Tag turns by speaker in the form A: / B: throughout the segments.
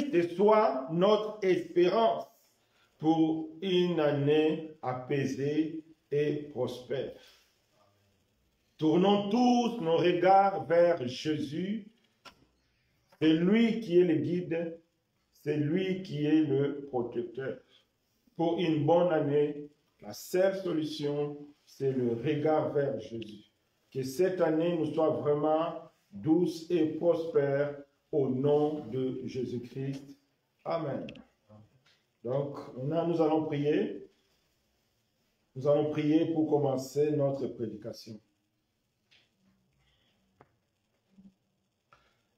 A: Christ soit notre espérance pour une année apaisée et prospère. Tournons tous nos regards vers Jésus. C'est lui qui est le guide, c'est lui qui est le protecteur. Pour une bonne année, la seule solution, c'est le regard vers Jésus. Que cette année nous soit vraiment douce et prospère au nom de Jésus-Christ. Amen. Donc, nous allons prier. Nous allons prier pour commencer notre prédication.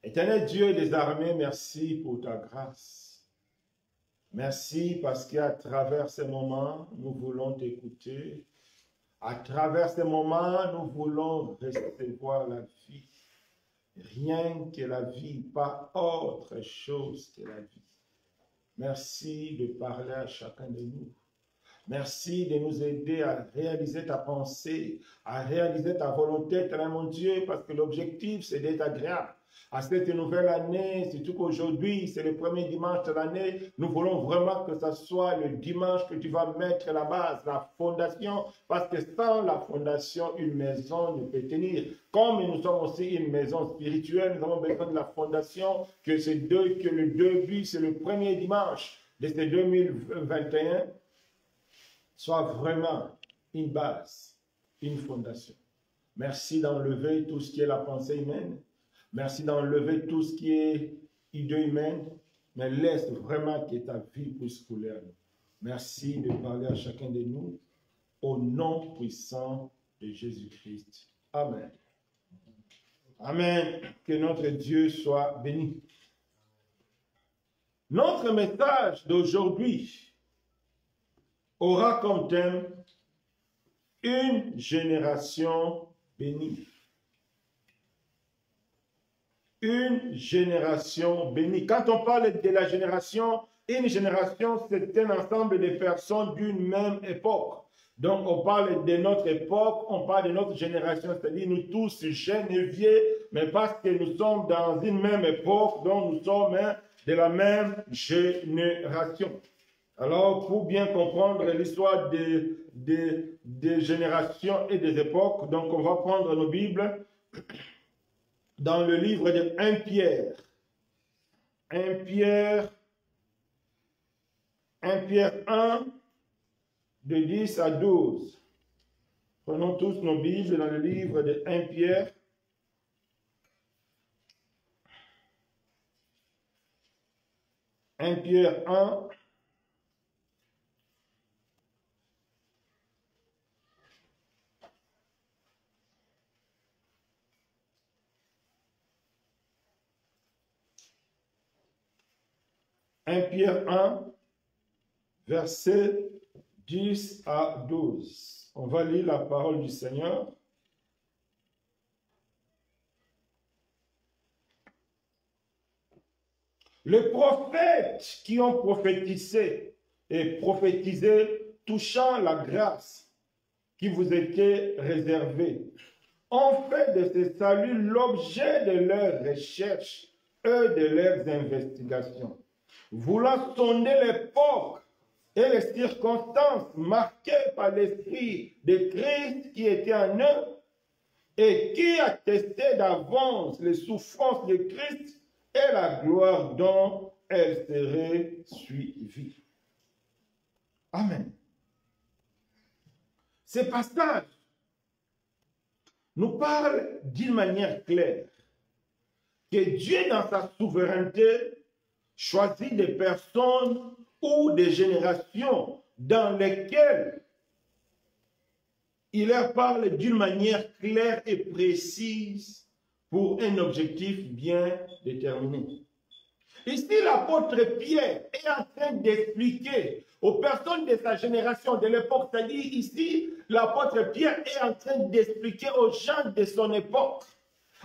A: Éternel Dieu des armées, merci pour ta grâce. Merci parce qu'à travers ces moments, nous voulons t'écouter. À travers ces moments, nous voulons recevoir la vie. Rien que la vie, pas autre chose que la vie. Merci de parler à chacun de nous. Merci de nous aider à réaliser ta pensée, à réaliser ta volonté, éternel mon Dieu, parce que l'objectif, c'est d'être agréable. À cette nouvelle année, surtout qu'aujourd'hui, c'est le premier dimanche de l'année, nous voulons vraiment que ce soit le dimanche que tu vas mettre la base, la fondation, parce que sans la fondation, une maison ne peut tenir. Comme nous sommes aussi une maison spirituelle, nous avons besoin de la fondation, que le début, c'est le premier dimanche de ce 2021, soit vraiment une base, une fondation. Merci d'enlever tout ce qui est la pensée humaine. Merci d'enlever tout ce qui est idée humaine. Mais laisse vraiment que ta vie puisse couler à nous. Merci de parler à chacun de nous au nom puissant de Jésus-Christ. Amen. Amen. Que notre Dieu soit béni. Notre message d'aujourd'hui aura comme thème une génération bénie. Une génération bénie. Quand on parle de la génération, une génération, c'est un ensemble de personnes d'une même époque. Donc, on parle de notre époque, on parle de notre génération, c'est-à-dire nous tous jeunes et vieux, mais parce que nous sommes dans une même époque, donc nous sommes de la même génération. Alors, pour bien comprendre l'histoire des générations et des époques, donc on va prendre nos Bibles dans le livre de 1 Pierre. 1 Pierre 1, de 10 à 12. Prenons tous nos Bibles dans le livre de 1 Pierre. Pierre 1. Pierre 1, versets 10 à 12. On va lire la parole du Seigneur. Les prophètes qui ont prophétisé touchant la grâce qui vous était réservée ont fait de ce salut l'objet de leurs recherches et de leurs investigations, voulant sonder l'époque et les circonstances marquées par l'Esprit de Christ qui était en eux et qui attestait d'avance les souffrances de Christ et la gloire dont elles seraient suivies. Amen. Ce passage nous parle d'une manière claire que Dieu, dans sa souveraineté, choisit des personnes ou des générations dans lesquelles il leur parle d'une manière claire et précise pour un objectif bien déterminé. Ici, l'apôtre Pierre est en train d'expliquer aux personnes de sa génération, de l'époque, c'est-à-dire ici, l'apôtre Pierre est en train d'expliquer aux gens de son époque.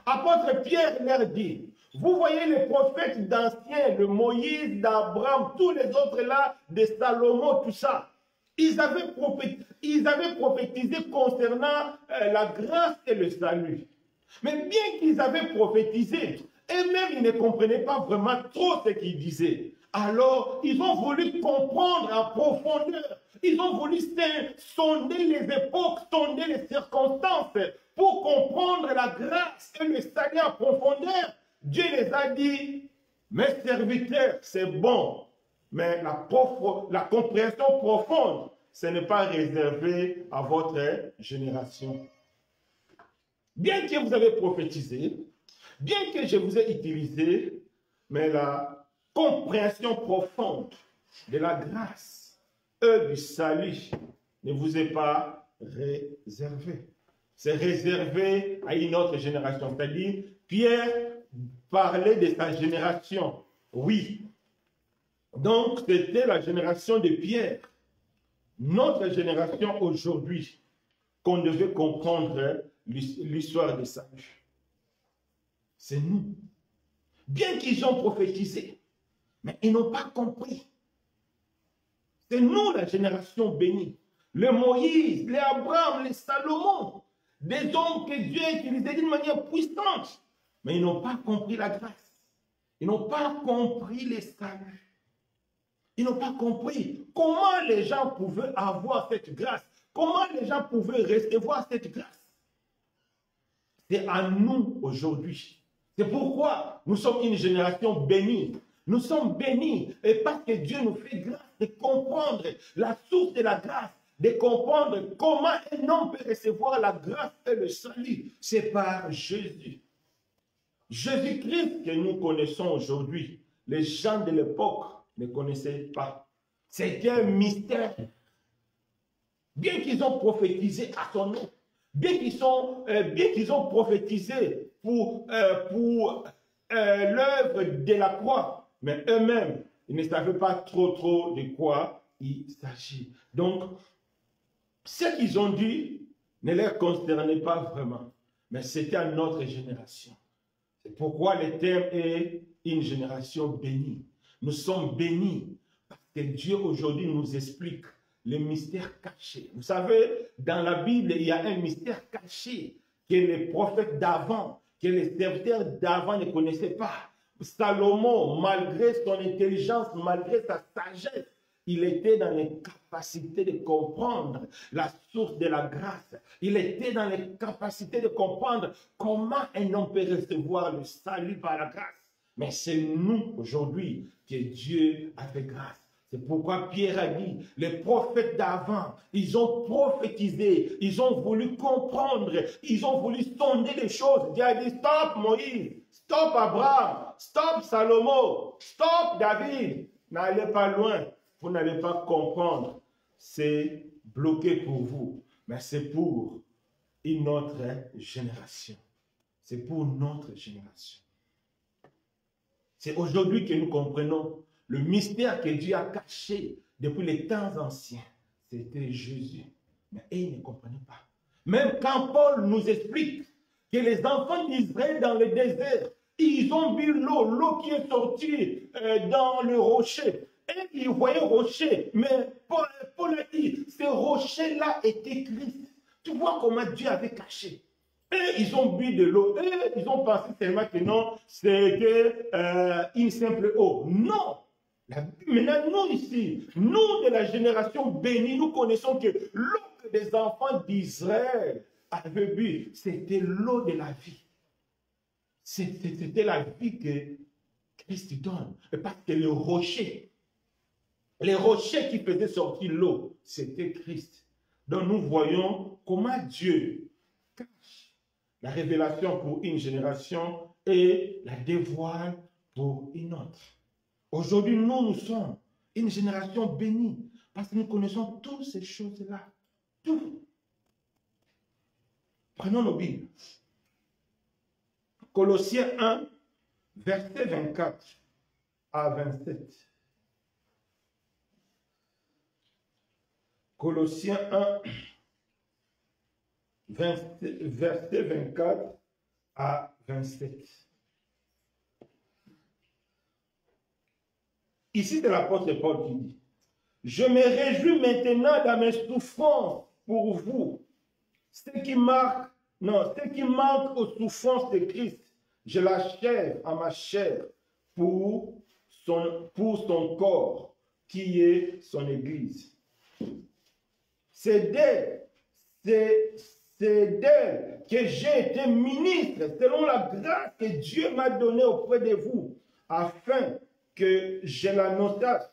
A: Apôtre Pierre leur dit, vous voyez les prophètes d'anciens, le Moïse, d'Abraham, tous les autres là, de Salomon, tout ça. Ils avaient prophétisé concernant la grâce et le salut. Mais bien qu'ils avaient prophétisé, Et même, ils ne comprenaient pas vraiment trop ce qu'il disait. Alors, ils ont voulu comprendre en profondeur. Ils ont voulu sonder les époques, sonder les circonstances pour comprendre la grâce et le salut en profondeur. Dieu les a dit, mes serviteurs, c'est bon, mais la compréhension profonde, ce n'est pas réservé à votre génération. Bien que vous avez prophétisé, bien que je vous ai utilisé, mais la compréhension profonde de la grâce et du salut ne vous est pas réservée. C'est réservé à une autre génération. C'est-à-dire, Pierre parlait de sa génération. Oui. Donc, c'était la génération de Pierre. Notre génération aujourd'hui, qu'on devait comprendre l'histoire des sages. C'est nous. Bien qu'ils ont prophétisé, mais ils n'ont pas compris. C'est nous la génération bénie. Les Moïse, les Abraham, les Salomon, des hommes que Dieu a utilisés d'une manière puissante, mais ils n'ont pas compris la grâce. Ils n'ont pas compris les saluts. Ils n'ont pas compris comment les gens pouvaient avoir cette grâce. Comment les gens pouvaient recevoir cette grâce. C'est à nous aujourd'hui. C'est pourquoi nous sommes une génération bénie. Nous sommes bénis et parce que Dieu nous fait grâce de comprendre la source de la grâce, de comprendre comment un homme peut recevoir la grâce et le salut. C'est par Jésus. Jésus-Christ que nous connaissons aujourd'hui, les gens de l'époque ne connaissaient pas. C'était un mystère. Bien qu'ils ont prophétisé à son nom, bien qu'ils ont prophétisé pour l'œuvre de la croix, mais eux-mêmes, ils ne savaient pas trop de quoi il s'agit. Donc, ce qu'ils ont dit ne les concernait pas vraiment, mais c'était à notre génération. C'est pourquoi le terme est une génération bénie. Nous sommes bénis parce que Dieu aujourd'hui nous explique les mystères cachés. Vous savez, dans la Bible, il y a un mystère caché que les prophètes d'avant, que les serviteurs d'avant ne connaissaient pas. Salomon, malgré son intelligence, malgré sa sagesse, il était dans les capacités de comprendre la source de la grâce. Il était dans les capacités de comprendre comment un homme peut recevoir le salut par la grâce. Mais c'est nous, aujourd'hui, que Dieu a fait grâce. C'est pourquoi Pierre a dit, les prophètes d'avant, ils ont prophétisé, ils ont voulu comprendre, ils ont voulu sonder les choses. Dieu a dit, stop Moïse, stop Abraham, stop Salomon, stop David. N'allez pas loin, vous n'allez pas comprendre. C'est bloqué pour vous, mais c'est pour une autre génération. C'est pour notre génération. C'est aujourd'hui que nous comprenons le mystère que Dieu a caché depuis les temps anciens. C'était Jésus. Mais ils ne comprenaient pas. Même quand Paul nous explique que les enfants d'Israël dans le désert, ils ont vu l'eau qui est sortie dans le rocher. Et ils voyaient le rocher. Mais Paul a dit, ce rocher-là était Christ. Tu vois comment Dieu avait caché. Et ils ont bu de l'eau. Et ils ont pensé tellement que non, c'était une simple eau. Non. Maintenant, nous ici, nous de la génération bénie, nous connaissons que l'eau que les enfants d'Israël avaient bu, c'était l'eau de la vie. C'était la vie que Christ donne. Parce que les rochers qui faisaient sortir l'eau, c'était Christ. Donc nous voyons comment Dieu cache la révélation pour une génération et la dévoile pour une autre. Aujourd'hui, nous sommes une génération bénie parce que nous connaissons toutes ces choses-là. Tout. Prenons nos Bibles. Colossiens 1, verset 24 à 27. Colossiens 1, verset 24 à 27. Ici, c'est l'apôtre Paul qui dit, « Je me réjouis maintenant dans mes souffrances pour vous. Ce qui manque aux souffrances de Christ, je l'achève à ma chair pour son corps, qui est son Église. C'est d'elle que j'ai été ministre, selon la grâce que Dieu m'a donnée auprès de vous, afin que je l'annonçasse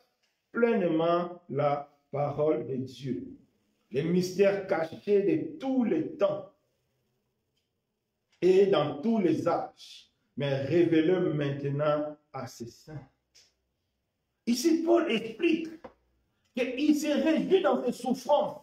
A: pleinement la parole de Dieu, les mystères cachés de tous les temps et dans tous les âges, mais révélés maintenant à ses saints. Ici, Paul explique qu'il se réjouit dans ses souffrances.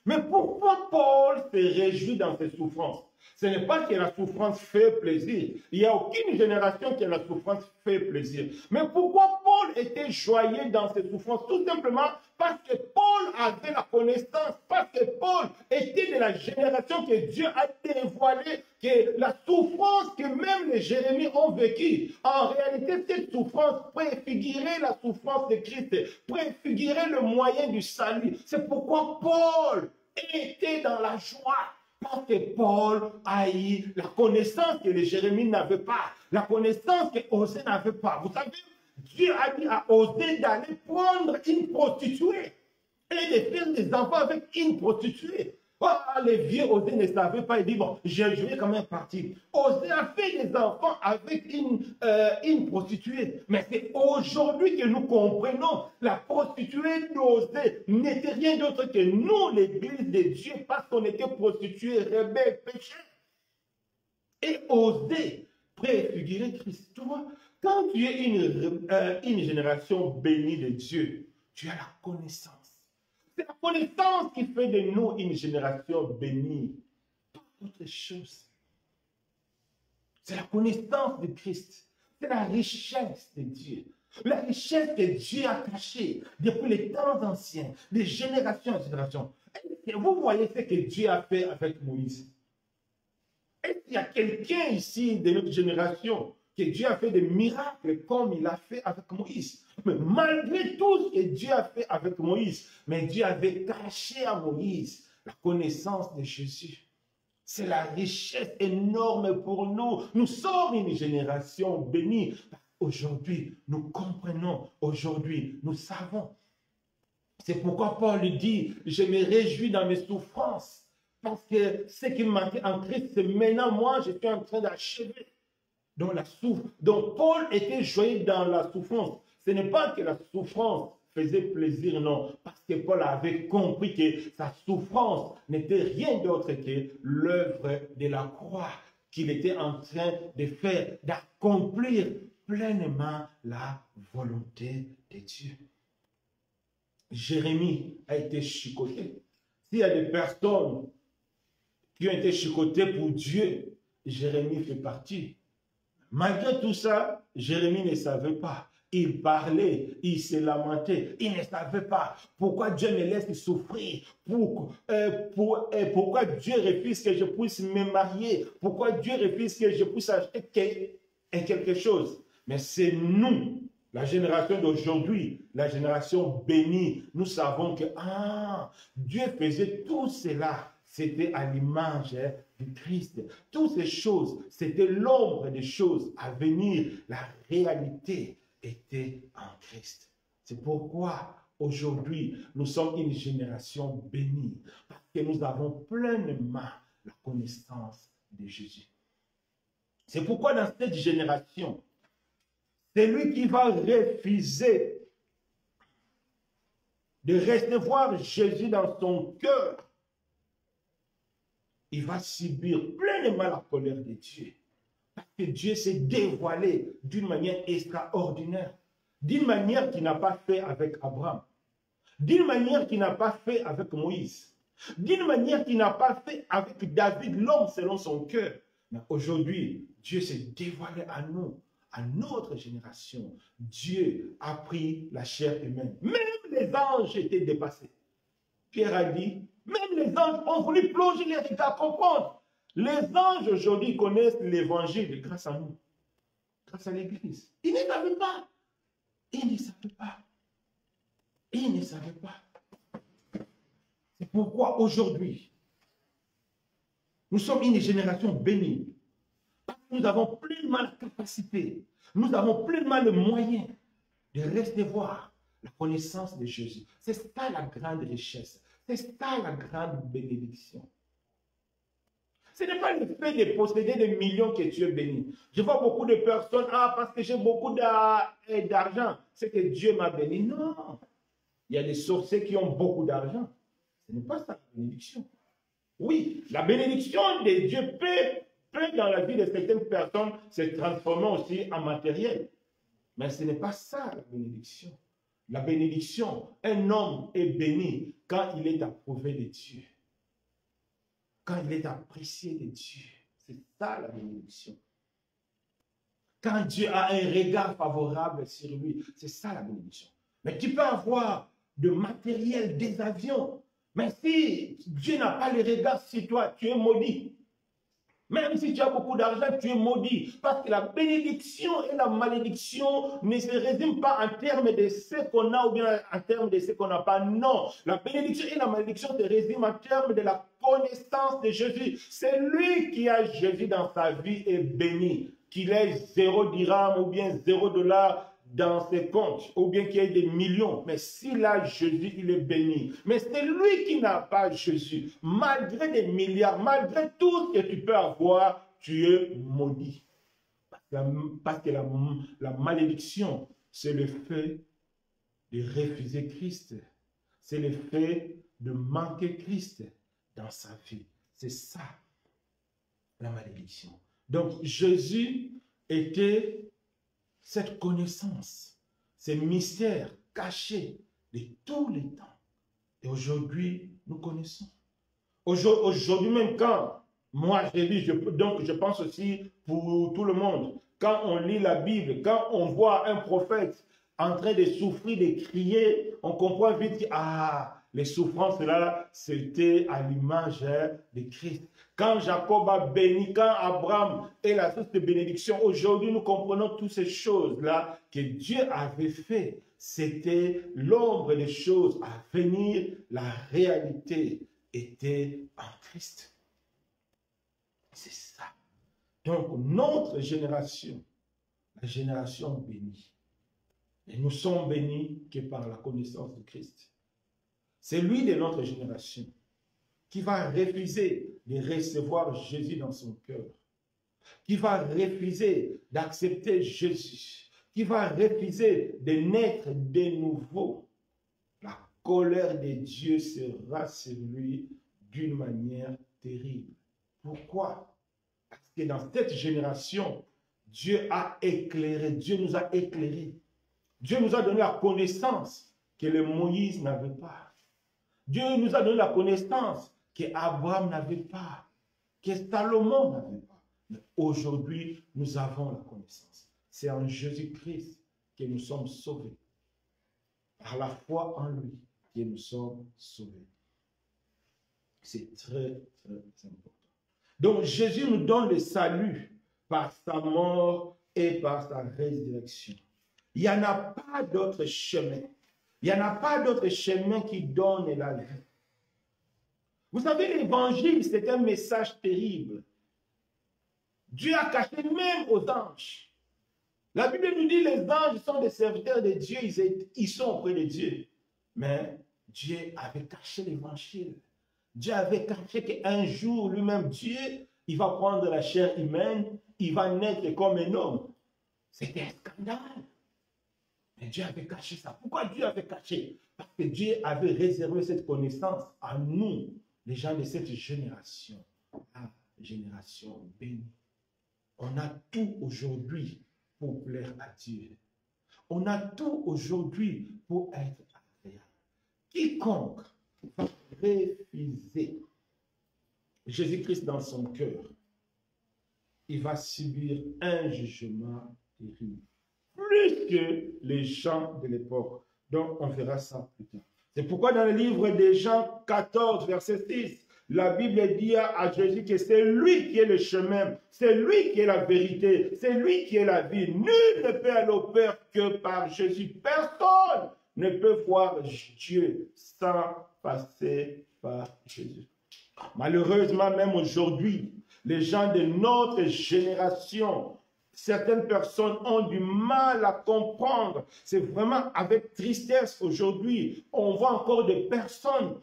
A: Mais pourquoi Paul se réjouit dans ses souffrances? Ce n'est pas que la souffrance fait plaisir. Il n'y a aucune génération que la souffrance fait plaisir. Mais pourquoi Paul était joyeux dans ses souffrances? Tout simplement parce que Paul avait la connaissance, parce que Paul était de la génération que Dieu a dévoilé, que la souffrance que même les Jérémies ont vécue, en réalité, cette souffrance préfigurait la souffrance de Christ, préfigurait le moyen du salut. C'est pourquoi Paul était dans la joie. Parce que Paul a eu la connaissance que les Jérémies n'avaient pas, la connaissance que Osée n'avait pas. Vous savez, Dieu a dit à Osée d'aller prendre une prostituée et de faire des enfants avec une prostituée. Oh, les vieux Osée ne savaient pas. Il dit, bon, je vais quand même partir. Osée a fait des enfants avec une prostituée. Mais c'est aujourd'hui que nous comprenons la prostituée d'Osée n'était rien d'autre que nous, l'église de Dieu, parce qu'on était prostitués, rebelles, pécheurs. Et Osée préfigurait Christ. Tu vois, quand tu es une génération bénie de Dieu, tu as la connaissance. C'est la connaissance qui fait de nous une génération bénie. Pas autre chose. C'est la connaissance de Christ. C'est la richesse de Dieu. La richesse que Dieu a cachée depuis les temps anciens, de génération en génération. Vous voyez ce que Dieu a fait avec Moïse. Est-ce qu'il y a quelqu'un ici de notre génération que Dieu a fait des miracles comme il a fait avec Moïse? Mais malgré tout ce que Dieu a fait avec Moïse, mais Dieu avait caché à Moïse la connaissance de Jésus. C'est la richesse énorme pour nous. Nous sommes une génération bénie. Aujourd'hui, nous comprenons. Aujourd'hui, nous savons. C'est pourquoi Paul dit, je me réjouis dans mes souffrances. Parce que ce qui me manquait en Christ, c'est maintenant moi, je suis en train d'achever. Donc Paul était joyeux dans la souffrance. Ce n'est pas que la souffrance faisait plaisir, non. Parce que Paul avait compris que sa souffrance n'était rien d'autre que l'œuvre de la croix qu'il était en train de faire, d'accomplir pleinement la volonté de Dieu. Jérémie a été chicoté. S'il y a des personnes qui ont été chicotées pour Dieu, Jérémie fait partie. Malgré tout ça, Jérémie ne savait pas. Il parlait, il se lamentait, il ne savait pas pourquoi Dieu me laisse souffrir, pourquoi Dieu refuse que je puisse me marier, pourquoi Dieu refuse que je puisse acheter quelque chose. Mais c'est nous, la génération d'aujourd'hui, la génération bénie, nous savons que Dieu faisait tout cela. C'était à l'image du Christ. Toutes ces choses, c'était l'ombre des choses à venir. La réalité était en Christ. C'est pourquoi aujourd'hui, nous sommes une génération bénie. Parce que nous avons pleinement la connaissance de Jésus. C'est pourquoi dans cette génération, c'est lui qui va refuser de recevoir Jésus dans son cœur. Il va subir pleinement la colère de Dieu. Parce que Dieu s'est dévoilé d'une manière extraordinaire. D'une manière qu'il n'a pas fait avec Abraham. D'une manière qu'il n'a pas fait avec Moïse. D'une manière qu'il n'a pas fait avec David, l'homme selon son cœur. Mais aujourd'hui, Dieu s'est dévoilé à nous, à notre génération. Dieu a pris la chair humaine. Même les anges étaient dépassés. Pierre a dit, même les anges ont voulu plonger les regards, comprendre. Les anges aujourd'hui connaissent l'évangile grâce à nous, grâce à l'église. Ils ne savaient pas. Ils ne savaient pas. Ils ne savaient pas. C'est pourquoi aujourd'hui, nous sommes une génération bénie. Parce nous avons pleinement la capacité, nous avons pleinement le moyen de recevoir la connaissance de Jésus. C'est ça la grande richesse. C'est ça la grande bénédiction. Ce n'est pas le fait de posséder des millions que tu es béni. Je vois beaucoup de personnes, parce que j'ai beaucoup d'argent, c'est que Dieu m'a béni. Non. Il y a des sorciers qui ont beaucoup d'argent. Ce n'est pas ça la bénédiction. Oui, la bénédiction de Dieu peut dans la vie de certaines personnes se transformer aussi en matériel. Mais ce n'est pas ça la bénédiction. La bénédiction, un homme est béni quand il est approuvé de Dieu. Quand il est apprécié de Dieu. C'est ça la bénédiction. Quand Dieu a un regard favorable sur lui, c'est ça la bénédiction. Mais tu peux avoir de matériel, des avions, mais si Dieu n'a pas le regard sur toi, tu es maudit. Même si tu as beaucoup d'argent, tu es maudit. Parce que la bénédiction et la malédiction ne se résument pas en termes de ce qu'on a ou bien en termes de ce qu'on n'a pas. Non. La bénédiction et la malédiction se résument en termes de la connaissance de Jésus. C'est lui qui a Jésus dans sa vie et béni. Qu'il ait 0 dirham ou bien 0 $ dans ses comptes, ou bien qu'il y ait des millions. Mais s'il a Jésus, il est béni. Mais c'est lui qui n'a pas Jésus. Malgré des milliards, malgré tout ce que tu peux avoir, tu es maudit. Parce que la malédiction, c'est le fait de refuser Christ. C'est le fait de manquer Christ dans sa vie. C'est ça, la malédiction. Donc, Jésus était cette connaissance, ces mystères cachés de tous les temps. Et aujourd'hui, nous connaissons. Aujourd'hui même, quand moi je lis, donc je pense aussi pour tout le monde, quand on lit la Bible, quand on voit un prophète en train de souffrir, de crier, on comprend vite que les souffrances là, c'était à l'image de Christ. Quand Jacob a béni, quand Abraham est la source de bénédiction, aujourd'hui nous comprenons toutes ces choses-là que Dieu avait fait. C'était l'ombre des choses à venir, la réalité était en Christ. C'est ça. Donc notre génération, la génération bénie, et nous sommes bénis que par la connaissance de Christ. C'est lui de notre génération qui va refuser de recevoir Jésus dans son cœur, qui va refuser d'accepter Jésus, qui va refuser de naître de nouveau. La colère de Dieu sera sur lui d'une manière terrible. Pourquoi? Parce que dans cette génération, Dieu a éclairé, Dieu nous a éclairés. Dieu nous a donné la connaissance que le Moïse n'avait pas. Dieu nous a donné la connaissance qu'Abraham n'avait pas, que Salomon n'avait pas. Mais aujourd'hui, nous avons la connaissance. C'est en Jésus-Christ que nous sommes sauvés. Par la foi en lui que nous sommes sauvés. C'est très, très important. Donc Jésus nous donne le salut par sa mort et par sa résurrection. Il n'y en a pas d'autre chemin. Il n'y en a pas d'autre chemin qui donne la vie. Vous savez, l'évangile, c'est un message terrible. Dieu a caché même aux anges. La Bible nous dit que les anges sont des serviteurs de Dieu, ils sont auprès de Dieu. Mais Dieu avait caché l'évangile. Dieu avait caché qu'un jour, lui-même, Dieu, il va prendre la chair humaine, il va naître comme un homme. C'était un scandale. Mais Dieu avait caché ça. Pourquoi Dieu avait caché? Parce que Dieu avait réservé cette connaissance à nous, les gens de cette génération. La génération bénie. On a tout aujourd'hui pour plaire à Dieu. On a tout aujourd'hui pour être agréable. Quiconque va refuser Jésus-Christ dans son cœur, il va subir un jugement terrible. Plus que les gens de l'époque. Donc, on verra ça plus tard. C'est pourquoi dans le livre de Jean 14, verset 6, la Bible dit à Jésus que c'est lui qui est le chemin, c'est lui qui est la vérité, c'est lui qui est la vie. Nul ne peut aller au Père que par Jésus. Personne ne peut voir Dieu sans passer par Jésus. Malheureusement, même aujourd'hui, les gens de notre génération, certaines personnes ont du mal à comprendre. C'est vraiment avec tristesse aujourd'hui. On voit encore des personnes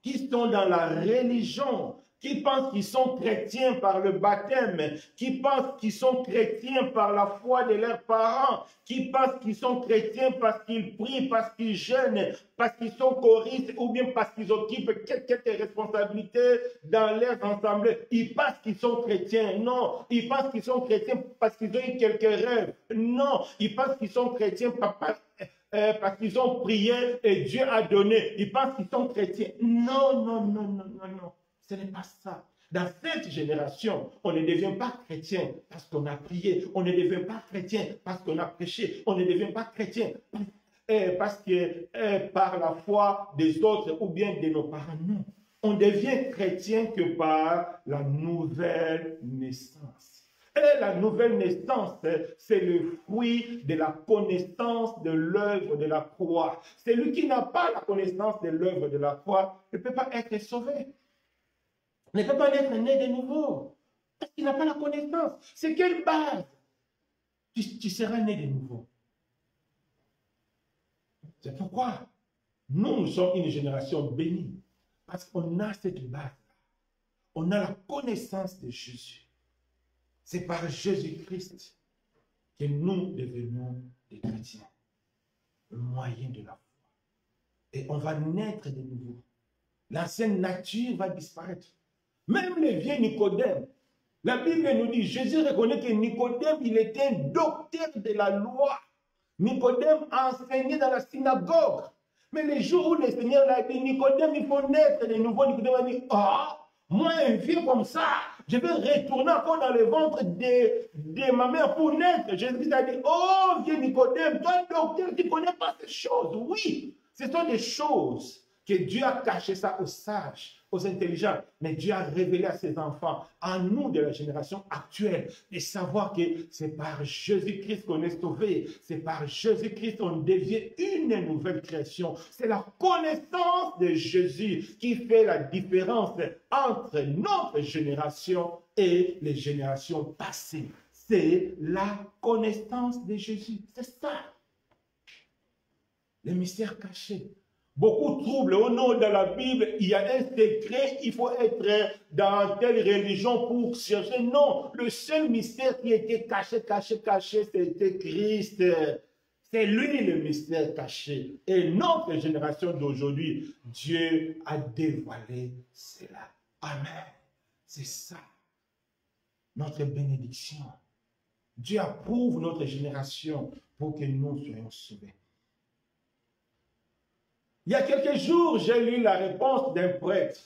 A: qui sont dans la religion, qui pensent qu'ils sont chrétiens par le baptême, qui pensent qu'ils sont chrétiens par la foi de leurs parents, qui pensent qu'ils sont chrétiens parce qu'ils prient, parce qu'ils jeûnent, parce qu'ils sont choristes ou bien parce qu'ils occupent quelques responsabilités dans leurs assemblées. Ils pensent qu'ils sont chrétiens. Non, ils pensent qu'ils sont chrétiens parce qu'ils ont eu quelques rêves. Non, ils pensent qu'ils sont chrétiens parce qu'ils ont prié et Dieu a donné. Ils pensent qu'ils sont chrétiens. Non, non, non, non, non, non. Ce n'est pas ça. Dans cette génération, on ne devient pas chrétien parce qu'on a prié. On ne devient pas chrétien parce qu'on a prêché. On ne devient pas chrétien parce que par la foi des autres ou bien de nos parents. Non. On devient chrétien que par la nouvelle naissance. Et la nouvelle naissance, c'est le fruit de la connaissance de l'œuvre de la croix. Celui qui n'a pas la connaissance de l'œuvre de la croix ne peut pas être sauvé. Ne peut pas être né de nouveau. Parce qu'il n'a pas la connaissance. C'est quelle base tu seras né de nouveau? C'est pourquoi nous sommes une génération bénie. Parce qu'on a cette base. On a la connaissance de Jésus. C'est par Jésus-Christ que nous devenons des chrétiens. Le moyen de la foi. Et on va naître de nouveau. L'ancienne nature va disparaître. Même le vieux Nicodème. La Bible nous dit, Jésus reconnaît que Nicodème, il était un docteur de la loi. Nicodème enseignait dans la synagogue. Mais le jour où le Seigneur l'a dit, Nicodème, il faut naître de nouveau. Nicodème a dit, moi, un vieux comme ça, je vais retourner encore dans le ventre de ma mère pour naître. Jésus a dit, oh, vieux Nicodème, toi, docteur, tu ne connais pas ces choses. Oui, ce sont des choses que Dieu a caché ça aux sages, aux intelligents, mais Dieu a révélé à ses enfants, à nous de la génération actuelle, de savoir que c'est par Jésus-Christ qu'on est sauvé, c'est par Jésus-Christ qu'on devient une nouvelle création. C'est la connaissance de Jésus qui fait la différence entre notre génération et les générations passées. C'est la connaissance de Jésus. C'est ça. Les mystères cachés. Beaucoup troublent. Oh non, dans la Bible, il y a un secret, il faut être dans telle religion pour chercher. Non, le seul mystère qui était caché, c'était Christ. C'est lui le mystère caché. Et notre génération d'aujourd'hui, Dieu a dévoilé cela. Amen. C'est ça, notre bénédiction. Dieu approuve notre génération pour que nous soyons sauvés. Il y a quelques jours, j'ai lu la réponse d'un prêtre.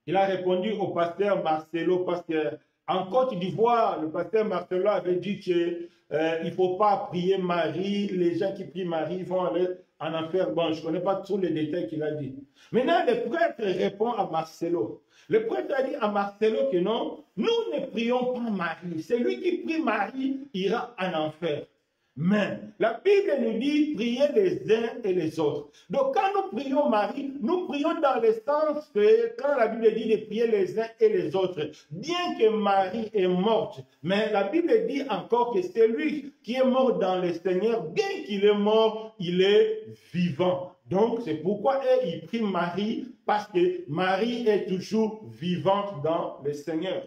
A: Il a répondu au pasteur Marcelo parce qu'en Côte d'Ivoire, le pasteur Marcelo avait dit qu'il ne faut pas prier Marie. Les gens qui prient Marie vont aller en enfer. Bon, je ne connais pas tous les détails qu'il a dit. Maintenant, le prêtre répond à Marcelo. Le prêtre a dit à Marcelo que non, nous ne prions pas Marie. Celui qui prie Marie ira en enfer. Mais la Bible nous dit prier les uns et les autres. Donc quand nous prions Marie, nous prions dans le sens que quand la Bible dit de prier les uns et les autres, bien que Marie est morte, mais la Bible dit encore que celui qui est mort dans le Seigneur, bien qu'il est mort, il est vivant. Donc c'est pourquoi il prie Marie, parce que Marie est toujours vivante dans le Seigneur.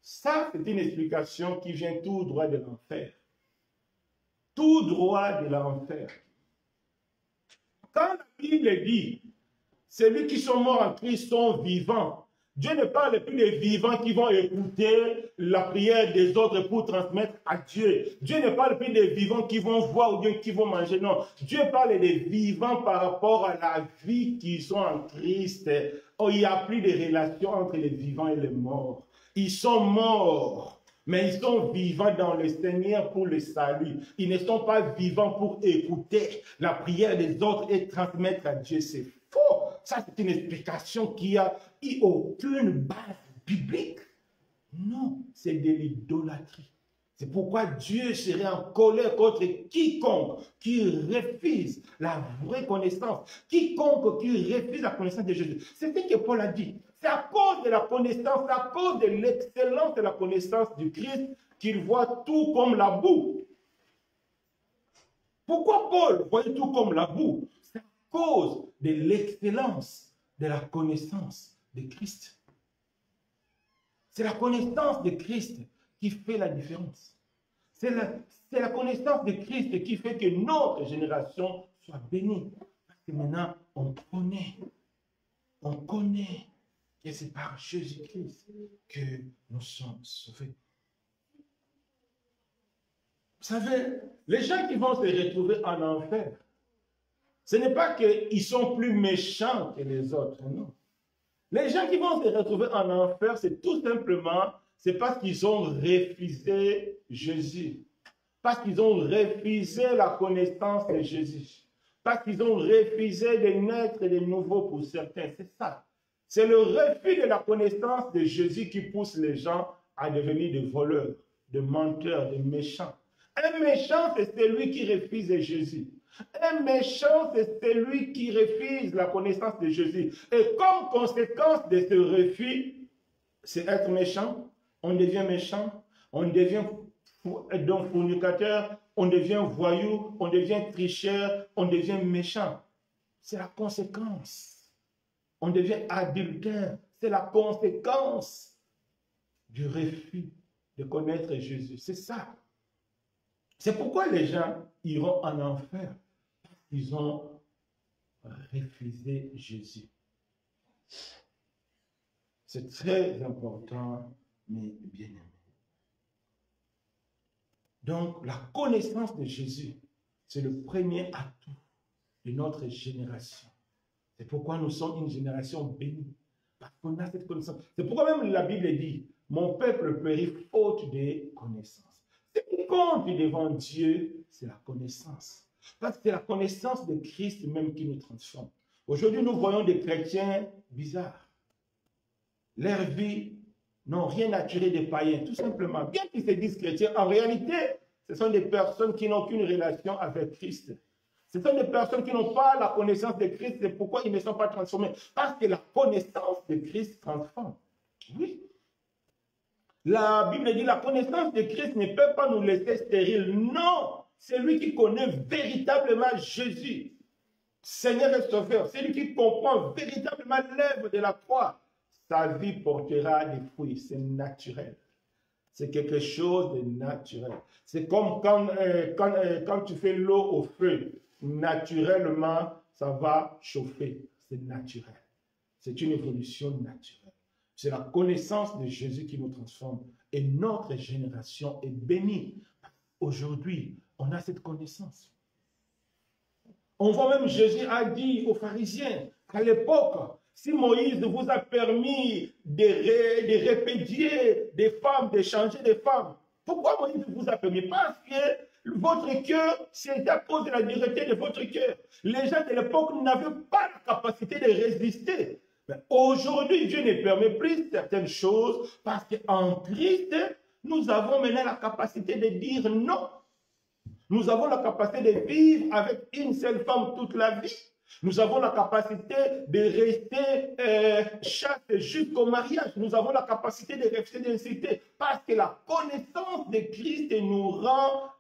A: Ça, c'est une explication qui vient tout droit de l'enfer. Tout droit de l'enfer. Quand la Bible dit, celui qui sont morts en Christ sont vivants, Dieu ne parle plus des vivants qui vont écouter la prière des autres pour transmettre à Dieu. Dieu ne parle plus des vivants qui vont voir ou bien qui vont manger. Non, Dieu parle des vivants par rapport à la vie qui sont en Christ. Oh, il n'y a plus de relation entre les vivants et les morts. Ils sont morts. Mais ils sont vivants dans le Seigneur pour le salut. Ils ne sont pas vivants pour écouter la prière des autres et transmettre à Dieu. C'est faux. Ça, c'est une explication qui n'a aucune base biblique. Non, c'est de l'idolâtrie. C'est pourquoi Dieu serait en colère contre quiconque qui refuse la vraie connaissance, quiconque qui refuse la connaissance de Jésus. C'est ce que Paul a dit. C'est à cause de la connaissance, à cause de l'excellence de la connaissance du Christ qu'il voit tout comme la boue. Pourquoi Paul voyait tout comme la boue? C'est à cause de l'excellence de la connaissance de Christ. C'est la connaissance de Christ qui fait la différence. C'est la connaissance de Christ qui fait que notre génération soit bénie. Parce que maintenant, on connaît que c'est par Jésus-Christ que nous sommes sauvés. Vous savez, les gens qui vont se retrouver en enfer, ce n'est pas qu'ils sont plus méchants que les autres, non. Les gens qui vont se retrouver en enfer, c'est tout simplement, c'est parce qu'ils ont refusé Jésus. Parce qu'ils ont refusé la connaissance de Jésus. Parce qu'ils ont refusé de naître de nouveau pour certains. C'est ça. C'est le refus de la connaissance de Jésus qui pousse les gens à devenir des voleurs, des menteurs, des méchants. Un méchant, c'est celui qui refuse Jésus. Un méchant, c'est celui qui refuse la connaissance de Jésus. Et comme conséquence de ce refus, c'est être méchant. On devient méchant, on devient donc fornicateur, on devient voyou, on devient tricheur, on devient méchant. C'est la conséquence. On devient adultère. C'est la conséquence du refus de connaître Jésus. C'est ça. C'est pourquoi les gens iront en enfer. Ils ont refusé Jésus. C'est très important, mais bien aimé. Donc, la connaissance de Jésus, c'est le premier atout de notre génération. C'est pourquoi nous sommes une génération bénie. Parce qu'on a cette connaissance. C'est pourquoi même la Bible dit, mon peuple périt faute de connaissance. Ce qui compte devant Dieu, c'est la connaissance. Parce que c'est la connaissance de Christ même qui nous transforme. Aujourd'hui, nous voyons des chrétiens bizarres. Leur vie n'ont rien à tirer des païens, tout simplement. Bien qu'ils se disent chrétiens, en réalité, ce sont des personnes qui n'ont aucune relation avec Christ. Ce sont des personnes qui n'ont pas la connaissance de Christ. C'est pourquoi ils ne sont pas transformés. Parce que la connaissance de Christ transforme. Oui. La Bible dit la connaissance de Christ ne peut pas nous laisser stériles. Non, c'est lui qui connaît véritablement Jésus, Seigneur et Sauveur. C'est lui qui comprend véritablement l'œuvre de la croix. Sa vie portera des fruits. C'est naturel. C'est quelque chose de naturel. C'est comme quand tu fais l'eau au feu. Naturellement, ça va chauffer. C'est naturel. C'est une évolution naturelle. C'est la connaissance de Jésus qui nous transforme. Et notre génération est bénie. Aujourd'hui, on a cette connaissance. On voit même Jésus a dit aux pharisiens qu'à l'époque, si Moïse vous a permis de répédier des femmes, d'échanger des femmes, pourquoi Moïse vous a permis? Parce que votre cœur, c'est à cause de la dureté de votre cœur. Les gens de l'époque n'avaient pas la capacité de résister. Mais aujourd'hui, Dieu ne permet plus certaines choses parce qu'en Christ, nous avons maintenant la capacité de dire non. Nous avons la capacité de vivre avec une seule femme toute la vie. Nous avons la capacité de rester chaste jusqu'au mariage. Nous avons la capacité de rester d'inciter parce que la connaissance de Christ nous rend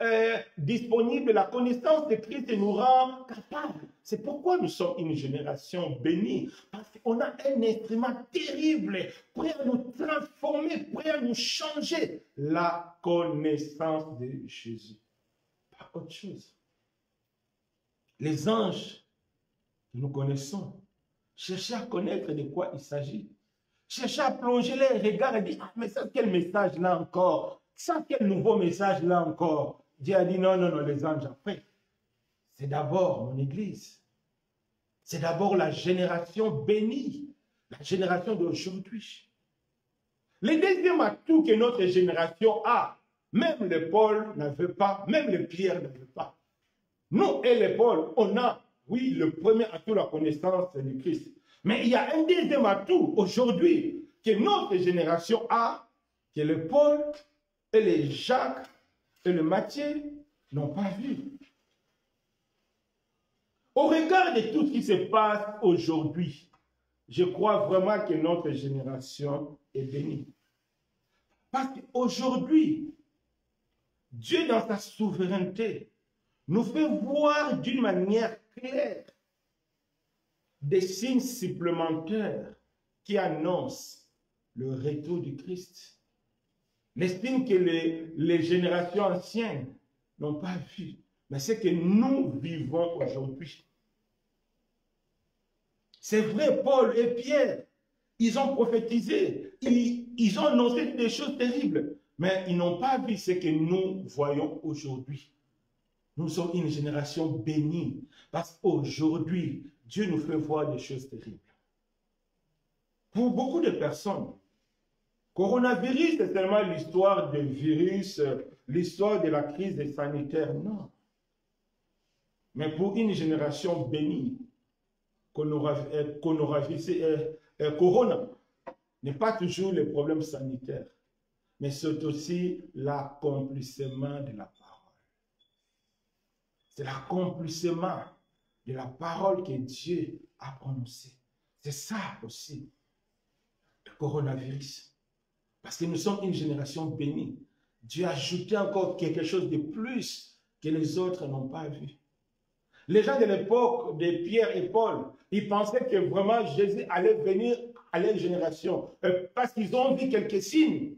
A: disponible. La connaissance de Christ nous rend capable. C'est pourquoi nous sommes une génération bénie. Parce qu'on a un instrument terrible, prêt à nous transformer, prêt à nous changer. La connaissance de Jésus. Pas autre chose. Les anges que nous connaissons, cherchez à connaître de quoi il s'agit. Cherchez à plonger les regards et dire, ah, mais ça, quel message là encore? Ça, quel nouveau message là encore? Dieu a dit, non, non, non, les anges après. C'est d'abord mon Église. C'est d'abord la génération bénie, la génération d'aujourd'hui. Le deuxième atout que notre génération a, même les Paul n'avaient pas, même les Pierre n'avaient pas. Nous et les Paul, on a, oui, le premier atout, la connaissance du Christ. Mais il y a un deuxième atout aujourd'hui que notre génération a, que les Paul et les Jacques et le Matthieu n'ont pas vu. Au regard de tout ce qui se passe aujourd'hui, je crois vraiment que notre génération est bénie. Parce qu'aujourd'hui, Dieu, dans sa souveraineté, nous fait voir d'une manière claire des signes supplémentaires qui annoncent le retour du Christ. Les signes que les générations anciennes n'ont pas vus, mais c'est que nous vivons aujourd'hui. C'est vrai, Paul et Pierre, ils ont prophétisé, ils ont annoncé des choses terribles, mais ils n'ont pas vu ce que nous voyons aujourd'hui. Nous sommes une génération bénie, parce qu'aujourd'hui, Dieu nous fait voir des choses terribles. Pour beaucoup de personnes, coronavirus, c'est seulement l'histoire des virus, l'histoire de la crise sanitaire, non. Mais pour une génération bénie, coronavirus, corona n'est pas toujours le problème sanitaire, mais c'est aussi l'accomplissement de la parole. C'est l'accomplissement de la parole que Dieu a prononcée. C'est ça aussi, le coronavirus. Parce que nous sommes une génération bénie. Dieu a ajouté encore quelque chose de plus que les autres n'ont pas vu. Les gens de l'époque de Pierre et Paul, ils pensaient que vraiment Jésus allait venir à leur génération parce qu'ils ont vu quelques signes.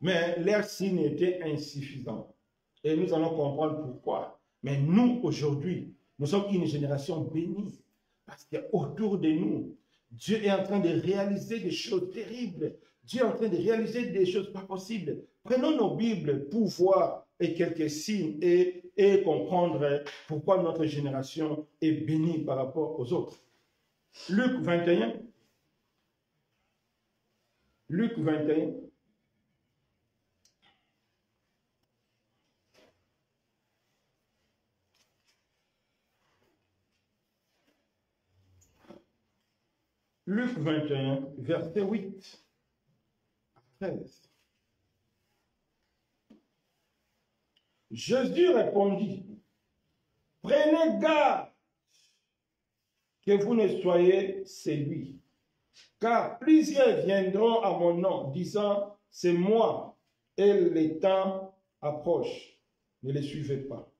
A: Mais leurs signes étaient insuffisants. Et nous allons comprendre pourquoi. Mais nous, aujourd'hui, nous sommes une génération bénie. Parce qu'autour de nous, Dieu est en train de réaliser des choses terribles. Dieu est en train de réaliser des choses pas possibles. Prenons nos Bibles pour voir quelques signes et comprendre pourquoi notre génération est bénie par rapport aux autres. Luc 21. Luc 21. Luc 21, verset 8 à 13. Jésus répondit, « Prenez garde que vous ne soyez séduits, car plusieurs viendront à mon nom, disant, c'est moi, et le temps approche. Ne les suivez pas.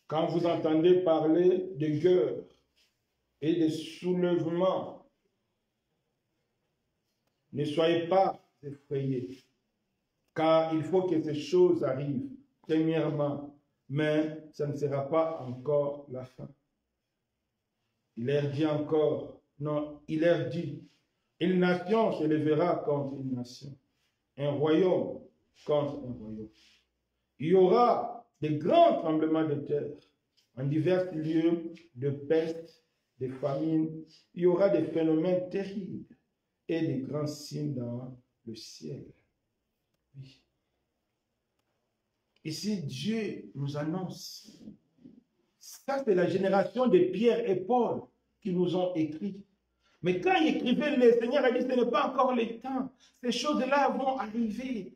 A: Quand vous entendez parler de guerre et de soulèvement, ne soyez pas effrayés, car il faut que ces choses arrivent, premièrement, mais ça ne sera pas encore la fin. Il leur dit encore, non, il leur dit, une nation se lèvera contre une nation, un royaume contre un royaume. Il y aura de grands tremblements de terre, en divers lieux, de peste, de famine. Il y aura des phénomènes terribles et des grands signes dans le ciel. Oui. Ici, Dieu nous annonce. Ça, c'est la génération de Pierre et Paul qui nous ont écrit. Mais quand ils écrivaient, le Seigneur a dit, ce n'est pas encore le temps. Ces choses-là vont arriver.